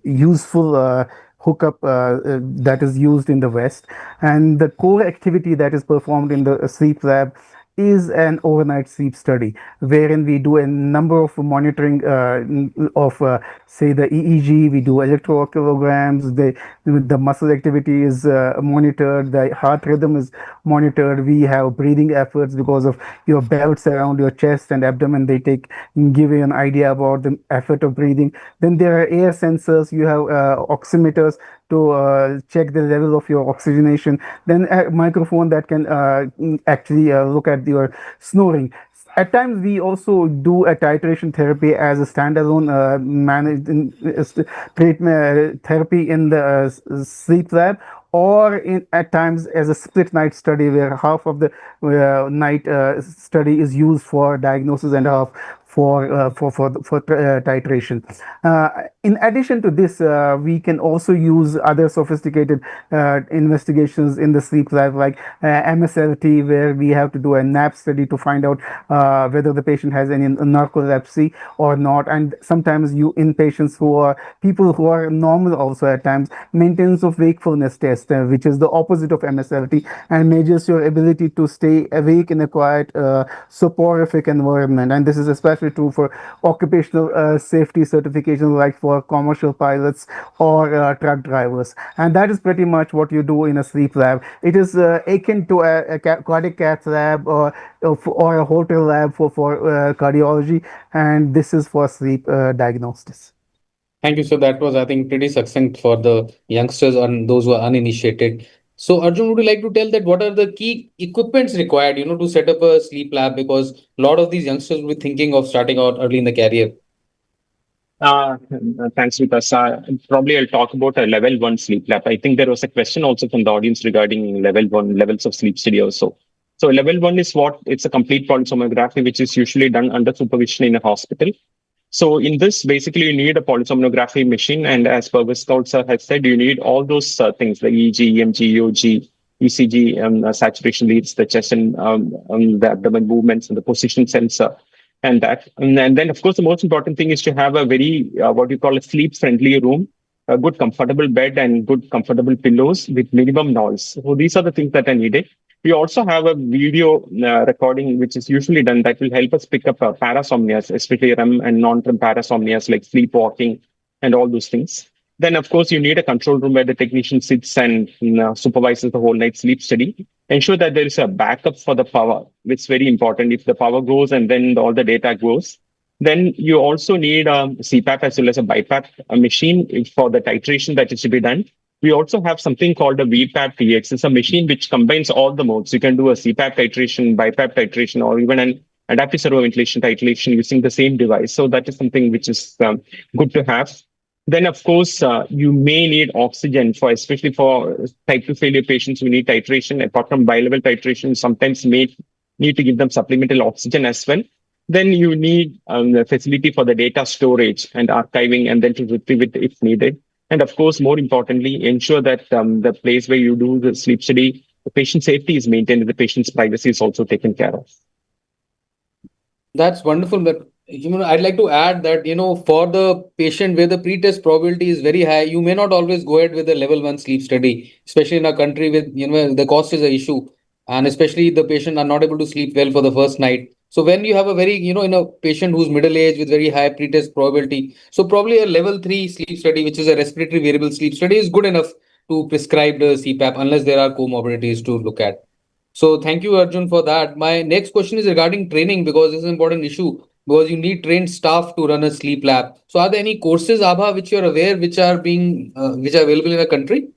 useful hookup that is used in the West. And the core activity that is performed in the sleep lab is an overnight sleep study, wherein we do a number of monitoring of, say, the EEG. We do electrocardiograms. The muscle activity is monitored. The heart rhythm is monitored. We have breathing efforts because of your belts around your chest and abdomen. They give you an idea about the effort of breathing. Then there are air sensors. You have oximeters to check the level of your oxygenation. Then a microphone that can actually look at your snoring. At times, we also do a titration therapy as a standalone treatment therapy in the sleep lab, or at times as a split night study where half of the night study is used for diagnosis and half for titration. In addition to this, we can also use other sophisticated investigations in the sleep lab, like MSLT, where we have to do a nap study to find out whether the patient has any narcolepsy or not. And sometimes in patients who are people who are normal also at times, maintenance of wakefulness test, which is the opposite of MSLT and measures your ability to stay awake in a quiet, soporific environment. And this is especially true for occupational safety certifications, like for commercial pilots or truck drivers. And that is pretty much what you do in a sleep lab. It is akin to a cardiac cath lab or a hotel lab for cardiology, and this is for sleep diagnostics. Thank you. So that was, I think, pretty succinct for the youngsters and those who are uninitiated. So Arjun, would you like to tell that what are the key equipments required, to set up a sleep lab? Because a lot of these youngsters will be thinking of starting out early in the career. Thanks, Vikas. Probably I'll talk about a level 1 sleep lab. I think there was a question also from the audience regarding level 1 levels of sleep study also. So level 1 is it's a complete polysomnography, which is usually done under supervision in a hospital. So in this, basically, you need a polysomnography machine. And as Parvaiz sir has said, you need all those things, the EEG, EMG, EOG, ECG, saturation leads, the chest and the abdomen movements, and the position sensor. And then, of course, the most important thing is to have a very, what you call a sleep-friendly room, a good comfortable bed and good comfortable pillows with minimum noise. So these are the things that are needed. We also have a video recording, which is usually done that will help us pick up parasomnias, especially REM and non-REM parasomnias like sleepwalking and all those things. Then, of course, you need a control room where the technician sits and supervises the whole night sleep study. Ensure that there is a backup for the power, which is very important. If the power goes and then all the data goes, then you also need a CPAP as well as a BiPAP machine for the titration that is to be done. We also have something called a VPAP TX. It's a machine which combines all the modes. You can do a CPAP titration, BiPAP titration, or even an adaptive servo ventilation titration using the same device. So that is something which is good to have. Then, of course, you may need oxygen for, especially for type 2 failure patients who need titration. Apart from bilevel titration, sometimes may need to give them supplemental oxygen as well. Then you need a facility for the data storage and archiving, and then to retrieve it if needed. And of course, more importantly, ensure that the place where you do the sleep study, the patient safety is maintained and the patient's privacy is also taken care of. That's wonderful. But I'd like to add that for the patient where the pretest probability is very high, you may not always go ahead with a level 1 sleep study, especially in a country with the cost is an issue, and especially the patient are not able to sleep well for the first night. So when you have a very in a patient who's middle age with very high pretest probability, so probably a level 3 sleep study, which is a respiratory variable sleep study, is good enough to prescribe the CPAP unless there are comorbidities to look at. So thank you, Arjun, for that. My next question is regarding training, because this is an important issue, because you need trained staff to run a sleep lab. So are there any courses, Abha, which you're aware which are available in the country?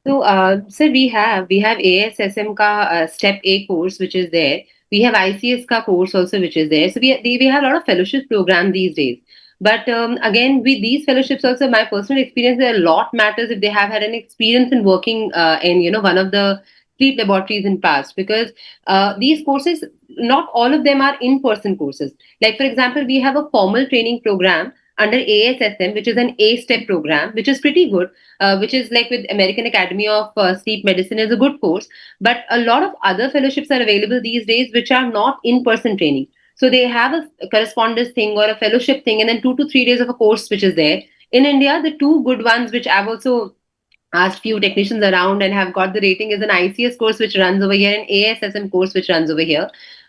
So, sir, we have ASSM ka Step A course, which is there. We have ICS ka course also, which is there. So we have a lot of fellowship program these days. But again, with these fellowships also, my personal experience, a lot matters if they have had an experience in working in one of the sleep laboratories in past, because these courses, not all of them are in-person courses. Like for example, we have a formal training program under ASSM, which is an A-step program, which is pretty good, which is like with American Academy of Sleep Medicine, is a good course. But a lot of other fellowships are available these days, which are not in-person training. So they have a correspondence thing or a fellowship thing, and then 2 to 3 days of a course, which is there. In India, the two good ones, which I've also asked few technicians around and have got the rating, is an ICS course which runs over here and ASSM course which runs over here.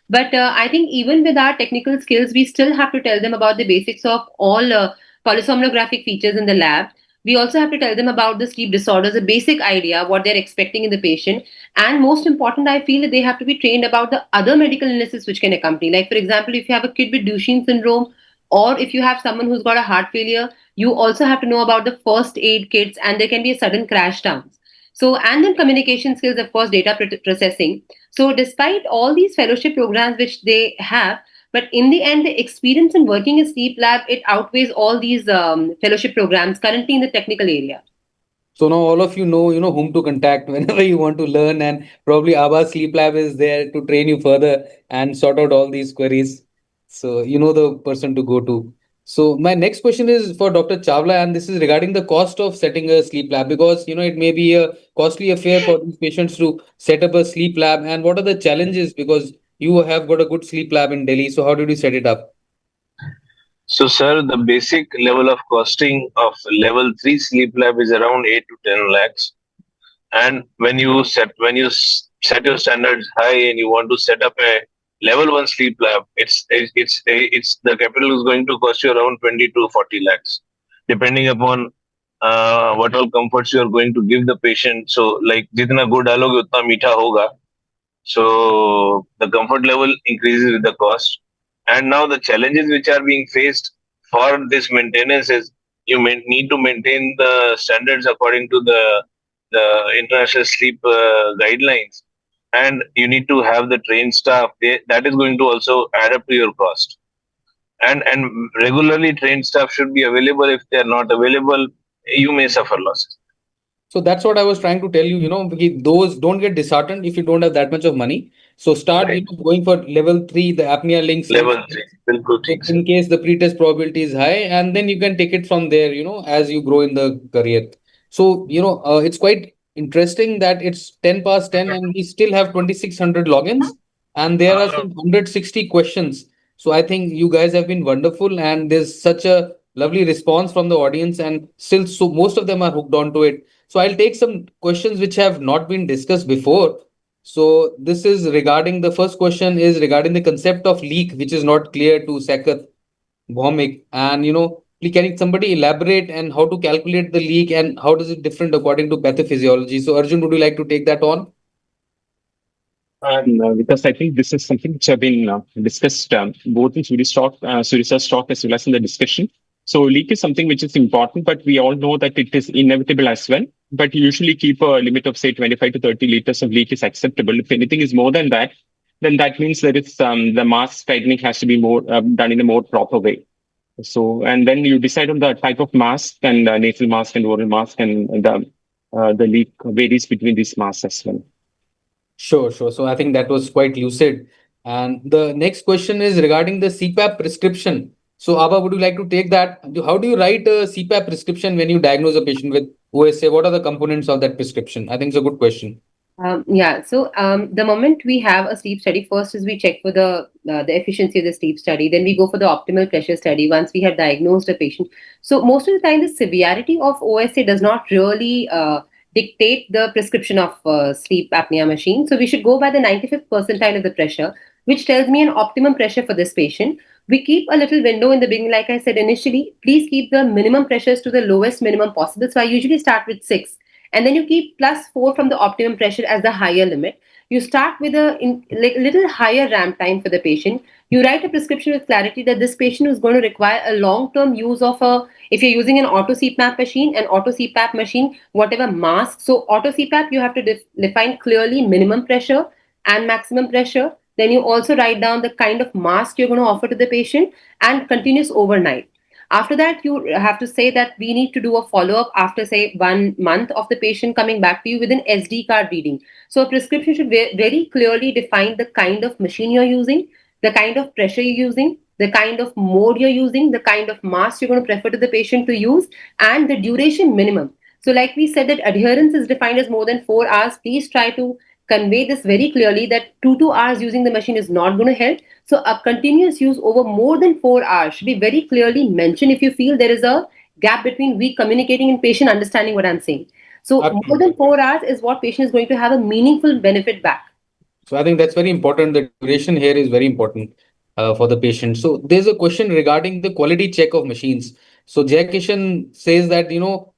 But I think even with our technical skills, we still have to tell them about the basics of all polysomnographic features in the lab. We also have to tell them about the sleep disorders, a basic idea, what they're expecting in the patient. And most important, I feel that they have to be trained about the other medical illnesses which can accompany. Like, for example, if you have a kid with Duchenne syndrome, or if you have someone who's got a heart failure, you also have to know about the first aid kits, and there can be a sudden crash downs. So, and then communication skills, of course, data processing. So, despite all these fellowship programs which they have, but in the end, the experience in working in sleep lab, it outweighs all these fellowship programs currently in the technical area. So now all of know whom to contact whenever you want to learn, and probably Abha Sleep Lab is there to train you further and sort out all these queries. So you know the person to go to. So my next question is for Dr. Chawla, and this is regarding the cost of setting a sleep lab, because it may be a costly affair for these patients to set up a sleep lab. And what are the challenges, because you have got a good sleep lab in Delhi? So how did you set it up? So, sir, the basic level of costing of level 3 sleep lab is around 8 to 10 lakhs. And when you set your standards high and you want to set up a level 1 sleep lab, it's the capital is going to cost you around 20 to 40 lakhs, depending upon what all comforts you are going to give the patient. So, like, jitna good डालोगे उतना मीठा होगा. So the comfort level increases with the cost. And now the challenges which are being faced for this maintenance is you need to maintain the standards according to the international sleep guidelines, and you need to have the trained staff. That is going to also add up to your cost. And regularly trained staff should be available. If they are not available, you may suffer losses. So that's what I was trying to tell you, those don't get disheartened if you don't have that much of money. So start going for level 3, the apnea links. Level 3, in case the pretest probability is high, and then you can take it from there, as you grow in the career. So, it's quite interesting that it's 10 past 10 and we still have 2,600 logins, and there are some 160 questions. So I think you guys have been wonderful, and there's such a lovely response from the audience, and still so most of them are hooked onto it. So I'll take some questions which have not been discussed before. So this is regarding, the first question is regarding the concept of leak, which is not clear to Sakat Bhomik. And, can somebody elaborate and how to calculate the leak and how does it different according to pathophysiology? So Arjun, would you like to take that on? Because I think this is something which have been discussed both in Suri's talk as well as in the discussion. So leak is something which is important, but we all know that it is inevitable as well. But usually keep a limit of say 25 to 30 liters of leak is acceptable. If anything is more than that, then that means there is the mask tightening has to be more done in a more proper way. So, and then you decide on the type of mask and nasal mask and oral mask, and the leak varies between these masks as well. Sure, sure. So I think that was quite lucid. And the next question is regarding the CPAP prescription. So Abha, would you like to take that? How do you write a CPAP prescription when you diagnose a patient with OSA? What are the components of that prescription? I think it's a good question. Yeah, so the moment we have a sleep study, first is we check for the efficiency of the sleep study. Then we go for the optimal pressure study once we have diagnosed a patient. So most of the time, the severity of OSA does not really dictate the prescription of sleep apnea machine. So we should go by the 95th percentile of the pressure, which tells me an optimum pressure for this patient. We keep a little window in the beginning, like I said initially. Please keep the minimum pressures to the lowest minimum possible. So I usually start with 6, and then you keep +4 from the optimum pressure as the higher limit. You start with a little higher ramp time for the patient. You write a prescription with clarity that this patient is going to require a long-term use of if you're using an auto CPAP machine, whatever mask. So auto CPAP, you have to define clearly minimum pressure and maximum pressure. Then you also write down the kind of mask you're going to offer to the patient and continuous overnight. After that, you have to say that we need to do a follow-up after, say, 1 month of the patient coming back to you with an SD card reading. So a prescription should very clearly define the kind of machine you're using, the kind of pressure you're using, the kind of mode you're using, the kind of mask you're going to prefer to the patient to use, and the duration minimum. So like we said that adherence is defined as more than 4 hours. Please try to convey this very clearly that 2 hours using the machine is not going to help. So a continuous use over more than 4 hours should be very clearly mentioned if you feel there is a gap between we communicating and patient understanding what I'm saying. So more than 4 hours is what patient is going to have a meaningful benefit back. So I think that's very important. The duration here is very important for the patient. So there's a question regarding the quality check of machines. So Jay Kishan says that,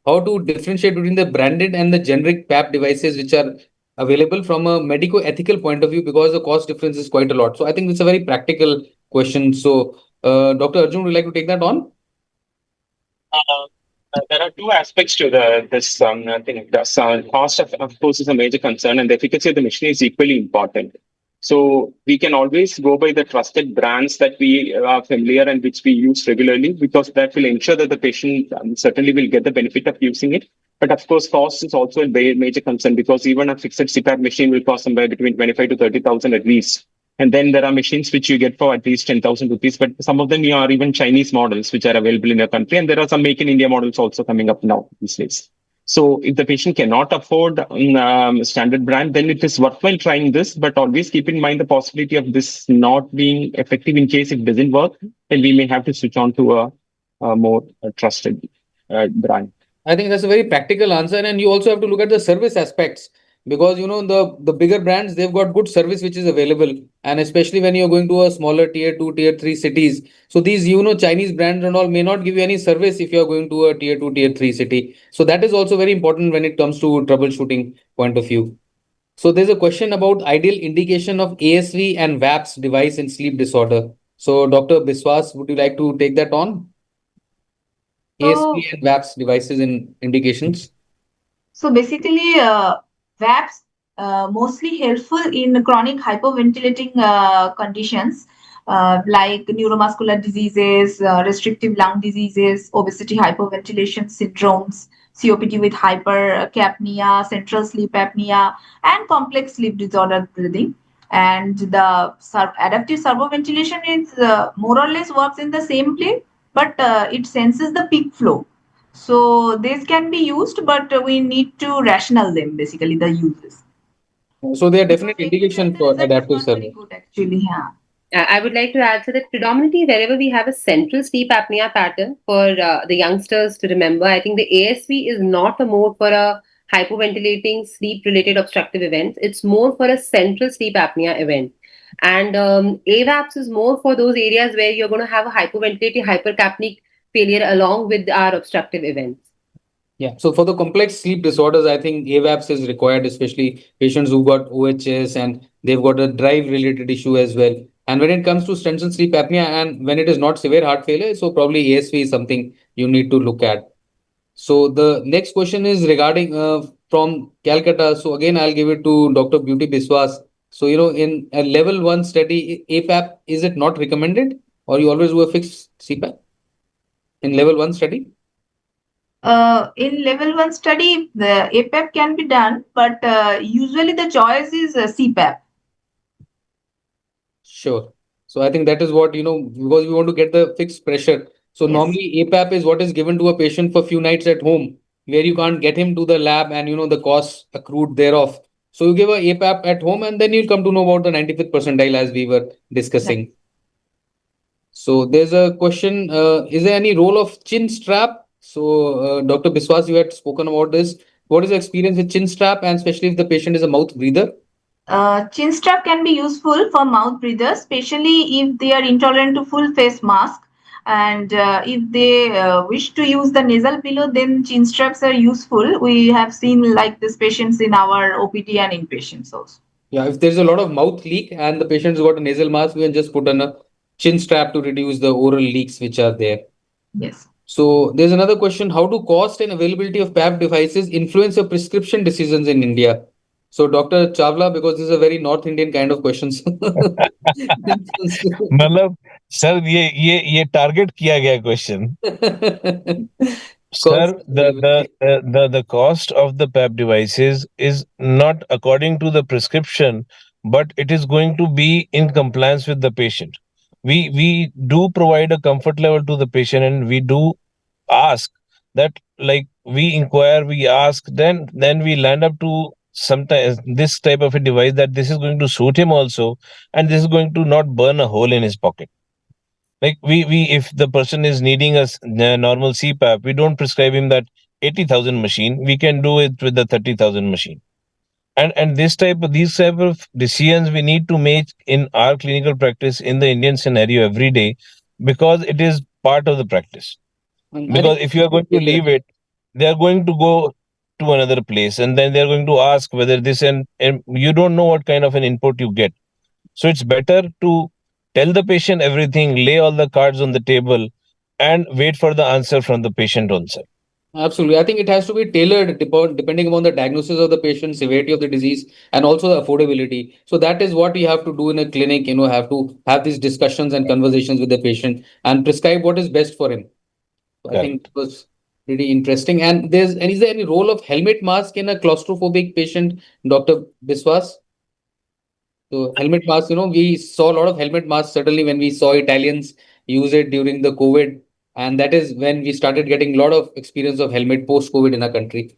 how to differentiate between the branded and the generic PAP devices which are available from a medico-ethical point of view, because the cost difference is quite a lot. So I think it's a very practical question. So Dr. Arjun, would you like to take that on? There are two aspects to this thing. The cost, of course, is a major concern, and the efficacy of the machine is equally important. So we can always go by the trusted brands that we are familiar and which we use regularly, because that will ensure that the patient certainly will get the benefit of using it. But of course, cost is also a major concern, because even a fixed CPAP machine will cost somewhere between 25 to 30,000 at least. And then there are machines which you get for at least 10,000 rupees, but some of them are even Chinese models which are available in your country. And there are some Make in India models also coming up now these days. So if the patient cannot afford standard brand, then it is worthwhile trying this, but always keep in mind the possibility of this not being effective in case it doesn't work, then we may have to switch on to a more trusted brand. I think that's a very practical answer. And you also have to look at the service aspects, because the bigger brands, they've got good service which is available, and especially when you're going to a smaller tier 2 tier 3 cities. So these Chinese brands and all may not give you any service if you're going to a tier 2 tier 3 city. So that is also very important when it comes to troubleshooting point of view. So there's a question about ideal indication of ASV and VAPS device in sleep disorder. So Dr. Biswas, would you like to take that on? ASV and VAPS devices in indications. So basically, VAPs mostly helpful in chronic hyperventilating conditions like neuromuscular diseases, restrictive lung diseases, obesity hyperventilation syndromes, COPD with hypercapnia, central sleep apnea, and complex sleep disorder breathing. And the adaptive servoventilation is more or less works in the same plane, but it senses the peak flow. So these can be used, but we need to rational them, basically, the uses. So there are definite indications for adaptive servo. Good, actually, yeah. I would like to add to that predominantly wherever we have a central sleep apnea pattern for the youngsters to remember, I think the ASV is not a mode for a hyperventilating sleep-related obstructive event. It's more for a central sleep apnea event. And AVAPS is more for those areas where you're going to have a hyperventilating hypercapnic failure along with our obstructive events. Yeah. So for the complex sleep disorders, I think AVAPS is required, especially patients who got OHS and they've got a drive-related issue as well. And when it comes to central sleep apnea and when it is not severe heart failure, so probably ASV is something you need to look at. So the next question is regarding from Calcutta. So again, I'll give it to Dr. Beauty Biswas. So, in a level 1 study, APAP, is it not recommended, or you always do a fixed CPAP in level 1 study? In level 1 study, the APAP can be done, but usually the choice is CPAP. Sure. So I think that is what, because we want to get the fixed pressure. So Yes. normally APAP is what is given to a patient for few nights at home, where you can't get him to the lab and, the costs accrued thereof. So you give a APAP at home, and then you'll come to know about the 95th percentile, as we were discussing. So there's a question, is there any role of chin strap? So Dr. Biswas, you had spoken about this. What is the experience with chin strap, and especially if the patient is a mouth breather? Chin strap can be useful for mouth breathers, especially if they are intolerant to full face mask. And if they wish to use the nasal pillow, then chin straps are useful. We have seen like these patients in our OPD and inpatients also. Yeah, if there's a lot of mouth leak and the patient's got a nasal mask, we can just put on a chin strap to reduce the oral leaks which are there. Yes. So there's another question: how do cost and availability of PAP devices influence your prescription decisions in India? So Dr. Chawla, because this is a very North Indian kind of questions. मतलब sir ये target किया गया question. Sir, Cost and availability. the cost of the PAP devices is not according to the prescription, but it is going to be in compliance with the patient. We do provide a comfort level to the patient, and we do ask that, like, we inquire, we ask, then we land up to sometimes this type of a device that this is going to suit him also, and this is going to not burn a hole in his pocket. Like, we if the person is needing a normal CPAP, we don't prescribe him that 80,000 machine. We can do it with the 30,000 machine. And these type of decisions we need to make in our clinical practice in the Indian scenario every day, because it is part of the practice. And I Because think if you are going to leave it, they are going to go to another place, and then they are going to ask whether this, and you don't know what kind of an input you get. So it's better to tell the patient everything, lay all the cards on the table, and wait for the answer from the patient also. absolutely. I think it has to be tailored depending upon the diagnosis of the patient, severity of the disease, and also the affordability. So that is what we have to do in a clinic, have to have these discussions and conversations with the patient and prescribe what is best for him. So I think it was pretty interesting. And is there any role of helmet mask in a claustrophobic patient, Dr. Biswas? So helmet mask, we saw a lot of helmet masks certainly when we saw Italians use it during the COVID. And that is when we started getting a lot of experience of helmet post-COVID in our country.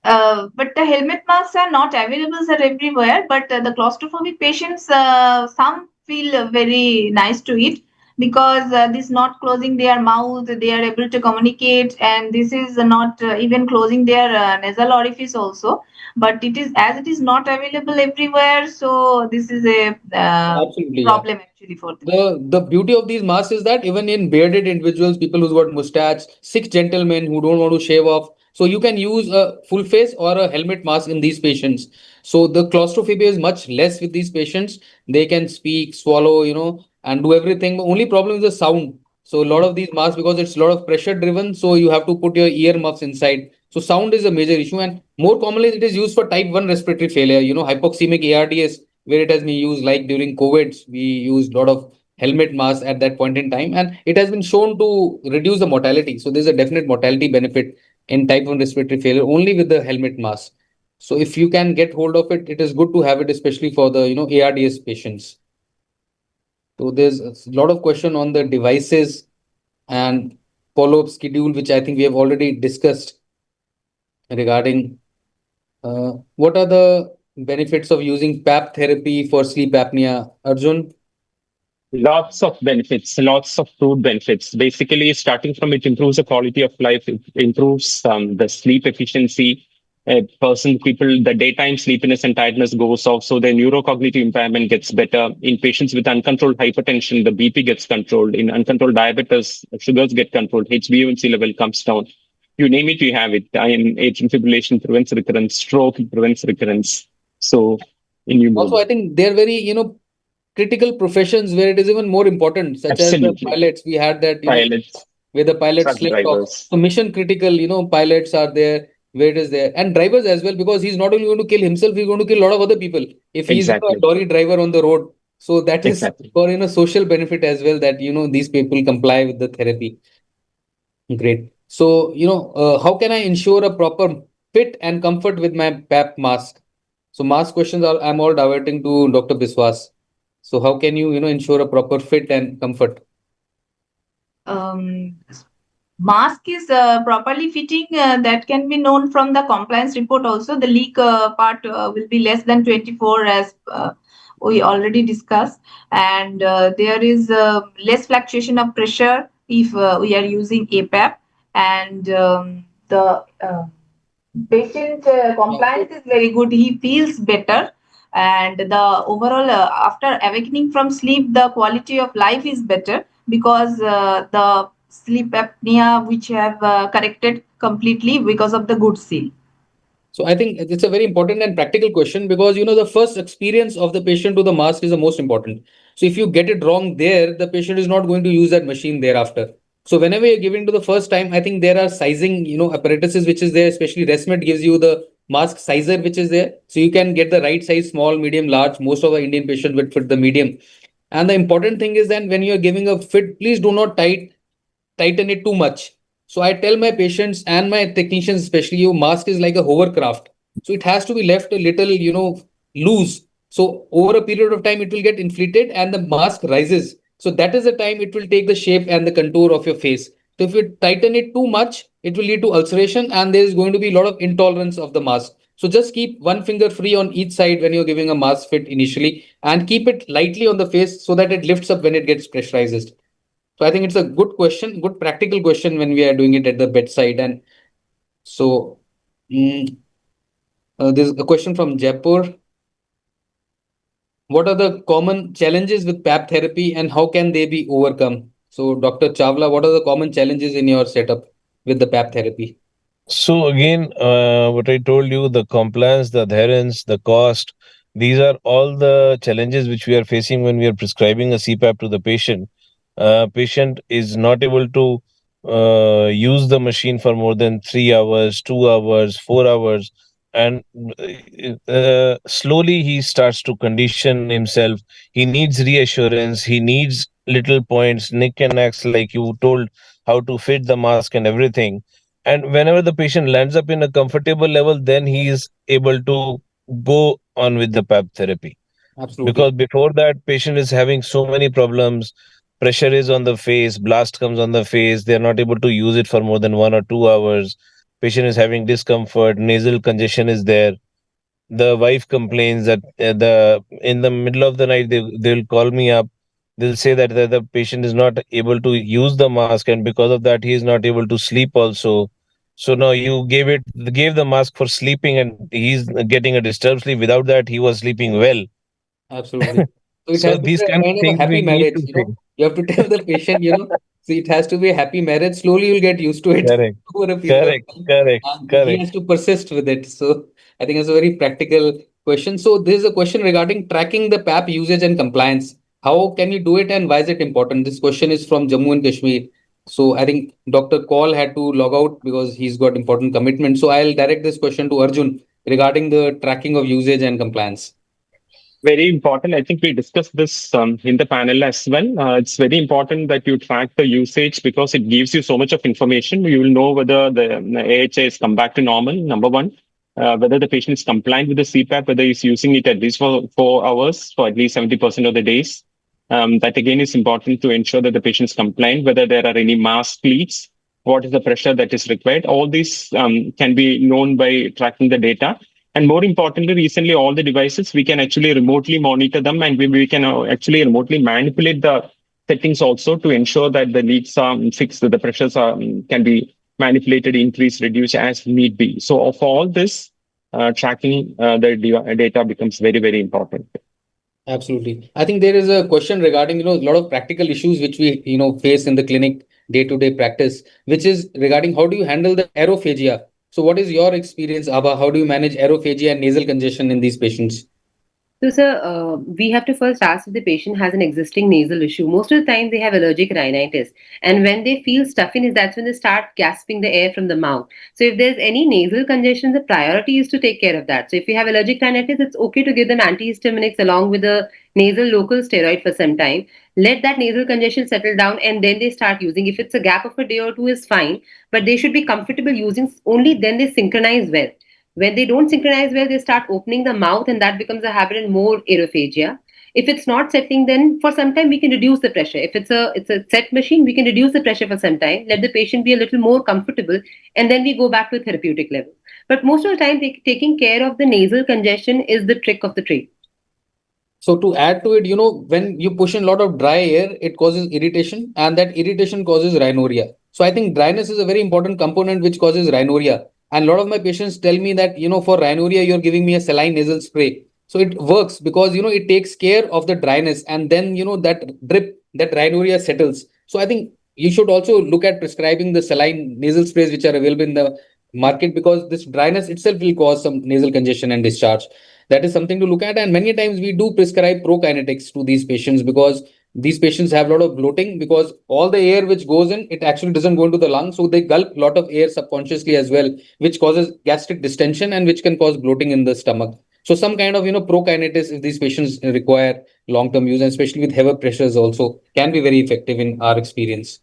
But the helmet masks are not available sir everywhere. But the claustrophobic patients, some feel very nice to it, because this not closing their mouth, they are able to communicate, and this is not even closing their nasal orifice also. But it is not available everywhere, so this is a Absolutely, yeah. problem actually for them. The beauty of these masks is that even in bearded individuals, people who's got mustache, sick gentlemen who don't want to shave off, so you can use a full face or a helmet mask in these patients. So the claustrophobia is much less with these patients. They can speak, swallow, and do everything. The only problem is the sound. So a lot of these masks, because it's a lot of pressure driven, so you have to put your ear muffs inside. So sound is a major issue, and more commonly it is used for type 1 respiratory failure, hypoxemic ARDS, where it has been used like during COVID. We used a lot of helmet masks at that point in time, and it has been shown to reduce the mortality. So there's a definite mortality benefit in type 1 respiratory failure only with the helmet mask. So if you can get hold of it, it is good to have it, especially for the ARDS patients. So there's a lot of question on the devices and follow-up schedule, which I think we have already discussed regarding what are the benefits of using PAP therapy for sleep apnea, Arjun? Lots of benefits, lots of proved benefits. Basically, starting from it improves the quality of life, it improves the sleep efficiency. The daytime sleepiness and tiredness goes off, so the neurocognitive impairment gets better. In patients with uncontrolled hypertension, the BP gets controlled. In uncontrolled diabetes, sugars get controlled. HbA1c level comes down. You name it, you have it. Atrial fibrillation prevents recurrence. Stroke prevents recurrence. So, Also, I think they're very, critical professions where it is even more important, such as the pilots. We had that, pilots, where the pilots truck slept off. drivers. So mission critical, pilots are there. where it is there, and drivers as well, because he's not only going to kill himself, he's going to kill a lot of other people if he's a Exactly. lorry driver on the road. So that is Exactly. for social benefit as well, that these people comply with the therapy. Great. So how can I ensure a proper fit and comfort with my PAP mask? So mask questions are I'm all diverting to Dr. Biswas. So how can you ensure a proper fit and comfort? Um, Mask is properly fitting, that can be known from the compliance report also. The leak part will be less than 24, as we already discussed, and there is less fluctuation of pressure if we are using APAP, and the patient compliance is very good. He feels better, and the overall after awakening from sleep, the quality of life is better because the sleep apnea which have corrected completely because of the good sleep. So I think it's a very important and practical question, because the first experience of the patient to the mask is the most important. So if you get it wrong there, the patient is not going to use that machine thereafter. So whenever you're giving to the first time, I think there are sizing, apparatuses which is there, especially ResMed gives you the mask sizer which is there. So you can get the right size, small, medium, large. Most of the Indian patients would fit the medium. And the important thing is that when you're giving a fit, please do not tighten it too much. So I tell my patients and my technicians, especially, your mask is like a hovercraft. So it has to be left a little, loose. So over a period of time, it will get inflated and the mask rises. So that is the time it will take the shape and the contour of your face. So if you tighten it too much, it will lead to ulceration and there is going to be a lot of intolerance of the mask. So just keep one finger free on each side when you're giving a mask fit initially, and keep it lightly on the face so that it lifts up when it gets pressurized. So I think it's a good question, good practical question when we are doing it at the bedside. And so mm, there's a question from Jaipur. What are the common challenges with PAP therapy and how can they be overcome? So Dr. Chawla, what are the common challenges in your setup with the PAP therapy? So again, what I told you, the compliance, the adherence, the cost, these are all the challenges which we are facing when we are prescribing a CPAP to the patient. Patient is not able to use the machine for more than 3 hours, 2 hours, 4 hours, and slowly he starts to condition himself. He needs reassurance. He needs little points, nick and knacks, like you told, how to fit the mask and everything. And whenever the patient lands up in a comfortable level, then he is able to go on with the PAP therapy. Absolutely. Because before that, patient is having so many problems. Pressure is on the face, blast comes on the face. They are not able to use it for more than 1 or 2 hours. Patient is having discomfort, nasal congestion is there. The wife complains that the in the middle of the night they'll call me up. They'll say that the patient is not able to use the mask, and because of that he is not able to sleep also. So now you gave the mask for sleeping, and he's getting a disturbed sleep. Without that he was sleeping well. Absolutely. So it So has to be these a kind of kind of a things happy we need marriage, to fix. You have to tell the patient. So it has to be a happy marriage. Slowly you'll get used to it Correct, over a period of correct, time. correct, And he correct. has to persist with it. So I think it's a very practical question. So this is a question regarding tracking the PAP usage and compliance. How can you do it and why is it important? This question is from Jammu and Kashmir. So I think Dr. Koul had to log out because he's got important commitment. So I'll direct this question to Arjun regarding the tracking of usage and compliance. Very important. I think we discussed this in the panel as well. It's very important that you track the usage because it gives you so much of information. You will know whether the AHA has come back to normal, number one, whether the patient is compliant with the CPAP, whether he's using it at least for 4 hours for at least 70% of the days. That again is important to ensure that the patient is compliant, whether there are any mask leaks, what is the pressure that is required. All these can be known by tracking the data. And more importantly, recently, all the devices, we can actually remotely monitor them, and we can actually remotely manipulate the settings also to ensure that the leaks are fixed, the pressures are, can be manipulated, increased, reduced as need be. So for all this, tracking the data becomes very, very important. Absolutely. I think there is a question regarding, a lot of practical issues which we, face in the clinic day-to-day practice, which is regarding how do you handle the aerophagia? So what is your experience, Abha? How do you manage aerophagia and nasal congestion in these patients? So, sir, we have to first ask if the patient has an existing nasal issue. Most of the time, they have allergic rhinitis, and when they feel stuffiness, that's when they start gasping the air from the mouth. So, if there's any nasal congestion, the priority is to take care of that. So, if you have allergic rhinitis, it's okay to give them antihistaminics along with a nasal local steroid for some time. Let that nasal congestion settle down, and then they start using. If it's a gap of a day or two, is fine, but they should be comfortable using. Only then they synchronize well. When they don't synchronize well, they start opening the mouth, and that becomes a habit and more aerophagia. If it's not settling, then for some time we can reduce the pressure. If it's a set machine, we can reduce the pressure for some time, let the patient be a little more comfortable, and then we go back to therapeutic level. But most of the time, taking care of the nasal congestion is the trick of the trade. So to add to it, when you push in a lot of dry air, it causes irritation, and that irritation causes rhinorrhea. So I think dryness is a very important component which causes rhinorrhea. And a lot of my patients tell me that, for rhinorrhea, you're giving me a saline nasal spray. So it works because, it takes care of the dryness, and then, that drip, that rhinorrhea settles. So I think you should also look at prescribing the saline nasal sprays which are available in the market, because this dryness itself will cause some nasal congestion and discharge. That is something to look at. And many times we do prescribe prokinetics to these patients, because these patients have a lot of bloating, because all the air which goes in, it actually doesn't go into the lungs. So they gulp a lot of air subconsciously as well, which causes gastric distension and which can cause bloating in the stomach. So some kind of, prokinetics, if these patients require long-term use, and especially with heavy pressures also, can be very effective in our experience.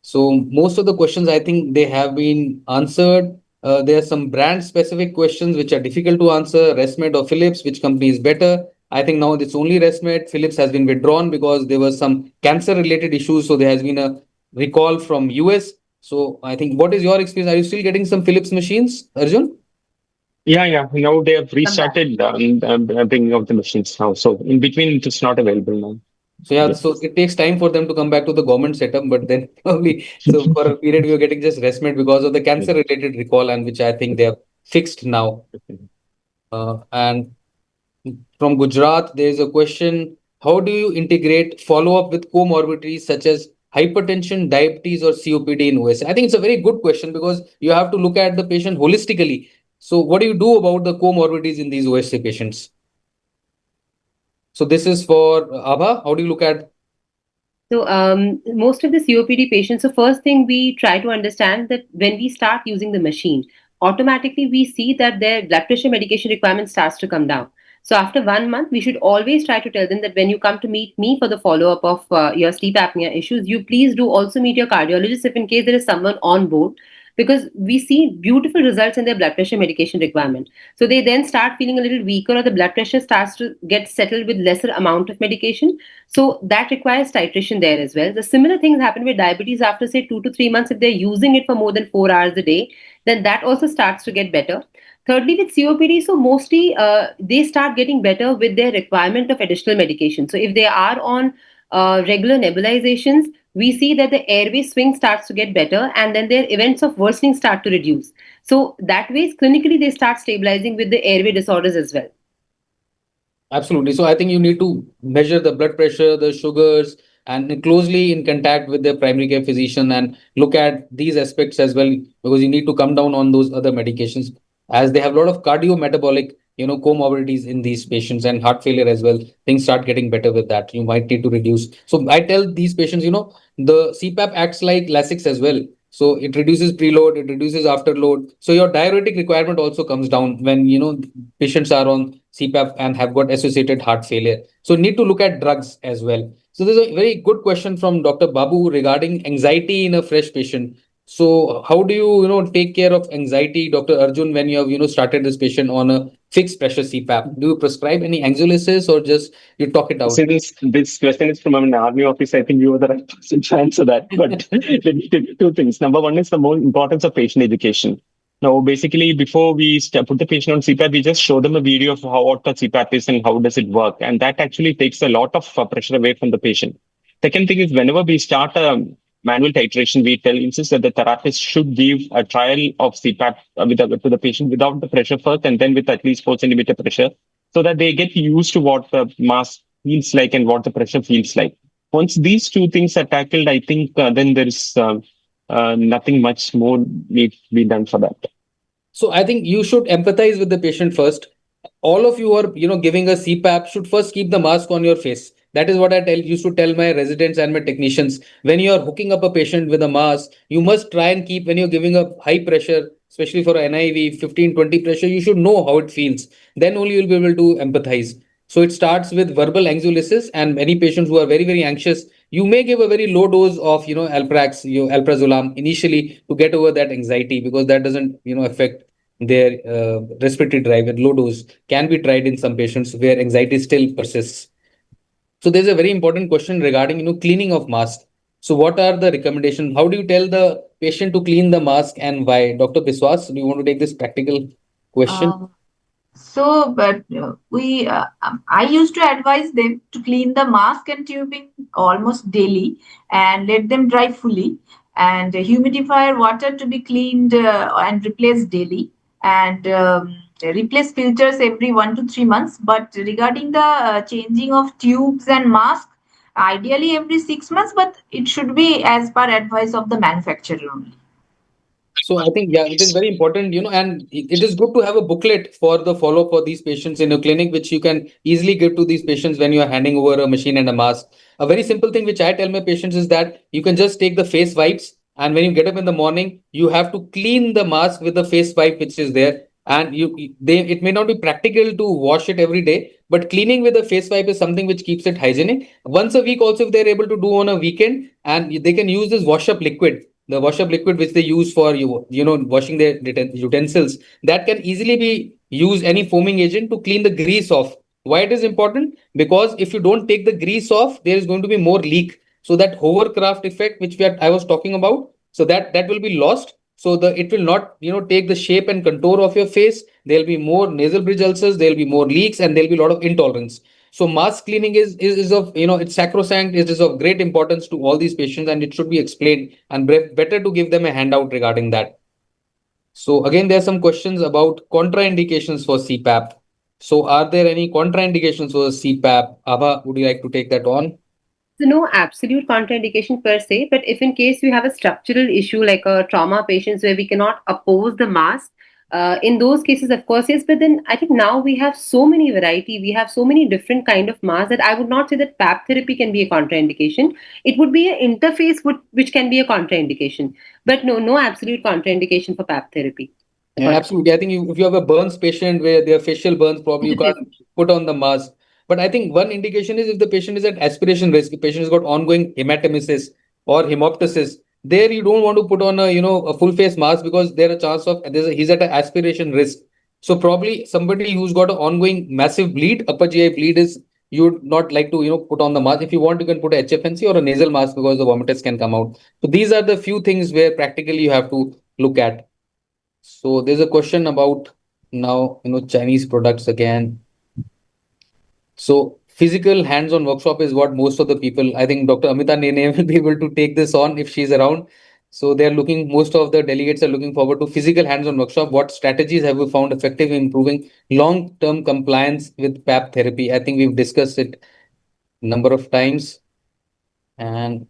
So most of the questions, I think they have been answered. There are some brand specific questions which are difficult to answer. Resmed or Philips, which company is better? I think now it's only Resmed. Philips has been withdrawn because there were some cancer related issues. So there has been a recall from US. So I think, what is your experience? Are you still getting some Philips machines, Arjun? Yeah. Now they have restarted bringing out the machines now. So in between, it is not available now. So so it takes time for them to come back to the government setup, but then probably, so for a period we were getting just Resmed because of the cancer related recall, and which I think they have fixed now. And from Gujarat, there is a question: how do you integrate follow up with comorbidities such as hypertension, diabetes, or COPD in OSA? I think it's a very good question because you have to look at the patient holistically. So what do you do about the comorbidities in these OSA patients? So this is for Abha. How do you look at? So most of the COPD patients, so first thing we try to understand that when we start using the machine, automatically we see that their blood pressure medication requirement starts to come down. So after 1 month, we should always try to tell them that when you come to meet me for the follow-up of your sleep apnea issues, you please do also meet your cardiologist if in case there is someone on board, because we see beautiful results in their blood pressure medication requirement. So they then start feeling a little weaker, or the blood pressure starts to get settled with lesser amount of medication. So that requires titration there as well. The similar things happen with diabetes after say 2 to 3 months. If they're using it for more than 4 hours a day, then that also starts to get better. Thirdly, with COPD, so mostly they start getting better with their requirement of additional medication. So if they are on regular nebulizations, we see that the airway swing starts to get better, and then their events of worsening start to reduce. So that way, clinically, they start stabilizing with the airway disorders as well. Absolutely. So I think you need to measure the blood pressure, the sugars, and closely in contact with the primary care physician and look at these aspects as well, because you need to come down on those other medications, as they have a lot of cardiometabolic, comorbidities in these patients, and heart failure as well. Things start getting better with that. You might need to reduce. So I tell these patients, the CPAP acts like Lasix as well. So it reduces preload, it reduces afterload. So your diuretic requirement also comes down when, patients are on CPAP and have got associated heart failure. So need to look at drugs as well. So there's a very good question from Dr. Babu regarding anxiety in a fresh patient. So how do you, take care of anxiety, Dr. Arjun, when you have, started this patient on a fixed pressure CPAP? Do you prescribe any anxiolysis or just you talk it out? See, this question is from an army office. I think you are the right person to answer that. But let me tell you two things. Number one is the more importance of patient education. Now, basically, before we put the patient on CPAP, we just show them a video of what the CPAP is and how does it work. And that actually takes a lot of pressure away from the patient. Second thing is, whenever we start a manual titration, we insist that the therapist should give a trial of CPAP to the patient without the pressure first, and then with at least 4 centimeter pressure, so that they get used to what the mass feels like and what the pressure feels like. Once these two things are tackled, I think then there is nothing much more needs to be done for that. So I think you should empathize with the patient first. all of you are, giving a CPAP should first keep the mask on your face. That is what I used to tell my residents and my technicians. When you are hooking up a patient with a mask, you must try and keep, when you're giving a high pressure, especially for NIV, 15-20 pressure, you should know how it feels. Then only you'll be able to empathize. So it starts with verbal anxiolysis, and many patients who are very, very anxious, you may give a very low dose of, Alprax, alprazolam initially to get over that anxiety, because that doesn't, affect their respiratory drive. At low dose can be tried in some patients where anxiety still persists. So there's a very important question regarding, cleaning of mask. So what are the recommendations? How do you tell the patient to clean the mask and why? Dr. Biswas, do you want to take this practical question? I used to advise them to clean the mask and tubing almost daily and let them dry fully, and humidifier water to be cleaned and replaced daily, and replace filters every 1 to 3 months. But regarding the changing of tubes and mask, ideally every 6 months, but it should be as per advice of the manufacturer only. So I think, yeah, it is very important, and it is good to have a booklet for the follow-up for these patients in a clinic, which you can easily give to these patients when you are handing over a machine and a mask. A very simple thing which I tell my patients is that you can just take the face wipes, and when you get up in the morning, you have to clean the mask with the face wipe which is there. And it may not be practical to wash it every day, but cleaning with a face wipe is something which keeps it hygienic. Once a week, also, if they're able to do on a weekend, and they can use this wash up liquid, the wash up liquid which they use for washing their utensils, that can easily be use any foaming agent to clean the grease off. Why it is important? Because if you don't take the grease off, there is going to be more leak. So that hovercraft effect which I was talking about, so that will be lost. So it will not take the shape and contour of your face. There'll be more nasal bridge ulcers, there'll be more leaks, and there'll be a lot of intolerance. So mask cleaning is of, it's sacrosanct. It is of great importance to all these patients, and it should be explained, and better to give them a handout regarding that. So again, there are some questions about contraindications for CPAP. So are there any contraindications for CPAP? Abha, would you like to take that on? So no absolute contraindication per se, but if in case you have a structural issue like a trauma patients where we cannot oppose the mask, in those cases, of course, yes. But then I think now we have so many variety, we have so many different kind of masks that I would not say that PAP therapy can be a contraindication. It would be an interface which can be a contraindication, but no absolute contraindication for PAP therapy. Yeah, absolutely. I think if you have a burns patient where their facial burns, probably you can't put on the mask. But I think one indication is if the patient is at aspiration risk, the patient has got ongoing hematemesis or hemoptysis, there you don't want to put on a full face mask, because there a chance of he's at an aspiration risk. So probably somebody who's got an ongoing massive bleed, upper GI bleed, is you would not like to put on the mask. If you want, you can put a HFNC or a nasal mask, because the vomiters can come out. So these are the few things where practically you have to look at. So there's a question about now, Chinese products again. So physical hands-on workshop is what most of the people, I think Dr. Amita Nene will be able to take this on if she's around. So most of the delegates are looking forward to physical hands-on workshop. What strategies have we found effective in improving long-term compliance with PAP therapy? I think we've discussed it a number of times. And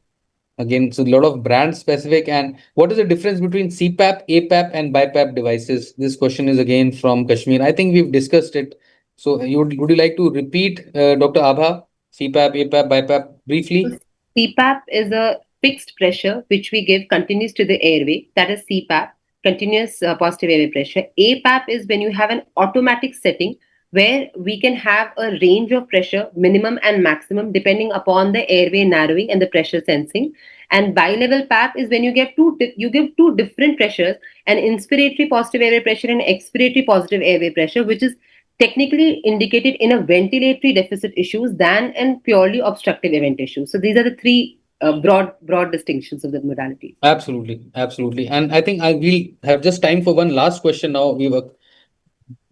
again, so a lot of brand specific. And what is the difference between CPAP, APAP, and BiPAP devices? This question is again from Kashmir. I think we've discussed it. So would you like to repeat, Dr. Abha, CPAP, APAP, BiPAP briefly? CPAP is a fixed pressure which we give continuous to the airway. That is CPAP, continuous positive airway pressure. APAP is when you have an automatic setting where we can have a range of pressure, minimum and maximum, depending upon the airway narrowing and the pressure sensing. And bilevel PAP is when you give two different pressures, an inspiratory positive airway pressure and expiratory positive airway pressure, which is technically indicated in a ventilatory deficit issues than in purely obstructive event issues. So these are the three broad distinctions of the modality. Absolutely. And I think I will have just time for one last question now. We were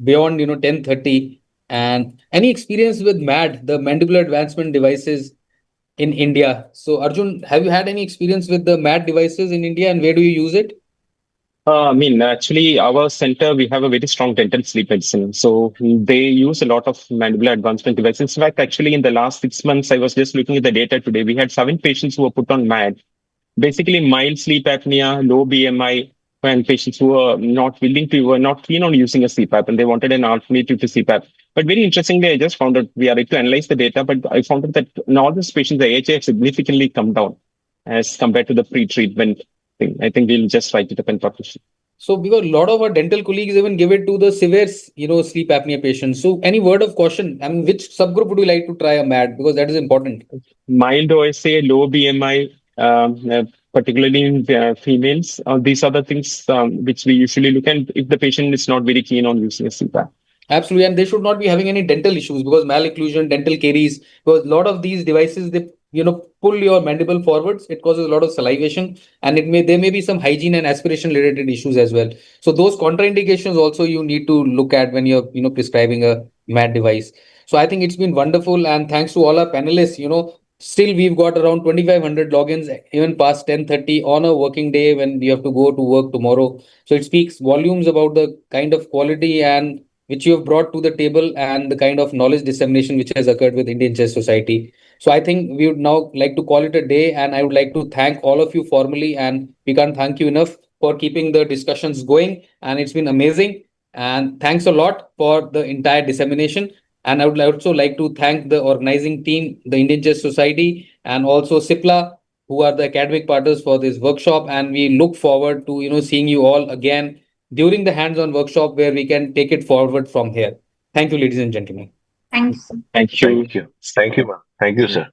beyond 10:30. And any experience with MAD, the mandibular advancement devices in India? So Arjun, have you had any experience with the MAD devices in India, and where do you use it? Actually, our center, we have a very strong dental sleep medicine. So they use a lot of mandibular advancement devices. In fact, actually, in the last 6 months, I was just looking at the data today. We had 7 patients who were put on MAD. Basically, mild sleep apnea, low BMI, and patients who were not keen on using a CPAP, and they wanted an alternative to CPAP. But very interestingly, I just found out we are able to analyze the data, but I found out that in all these patients, the AHI have significantly come down as compared to the pre-treatment thing. I think we'll just write it up in publish it. So because a lot of our dental colleagues even give it to the severe, sleep apnea patients. So any word of caution? I mean, which subgroup would you like to try a MAD? Because that is important. Mild OSA, low BMI, particularly in females. These are the things which we usually look at if the patient is not very keen on using a CPAP. Absolutely, and they should not be having any dental issues because malocclusion, dental caries, because a lot of these devices they pull your mandible forwards. It causes a lot of salivation, and there may be some hygiene and aspiration related issues as well. So those contraindications also you need to look at when you're prescribing a MAT device. So I think it's been wonderful, and thanks to all our panelists. Still we've got around 2,500 logins even past 10:30 on a working day when you have to go to work tomorrow. So it speaks volumes about the kind of quality and which you have brought to the table and the kind of knowledge dissemination which has occurred with Indian Chess Society. So I think we would now like to call it a day, and I would like to thank all of you formally, and we can't thank you enough for keeping the discussions going, and it's been amazing. And thanks a lot for the entire dissemination. And I would also like to thank the organizing team, the Indian Chess Society, and also SIPLA, who are the academic partners for this workshop. And we look forward to seeing you all again during the hands-on workshop where we can take it forward from here. Thank you, ladies and gentlemen. Thanks. Thank you. Thank you. Thank you, ma'am. Thank you, sir.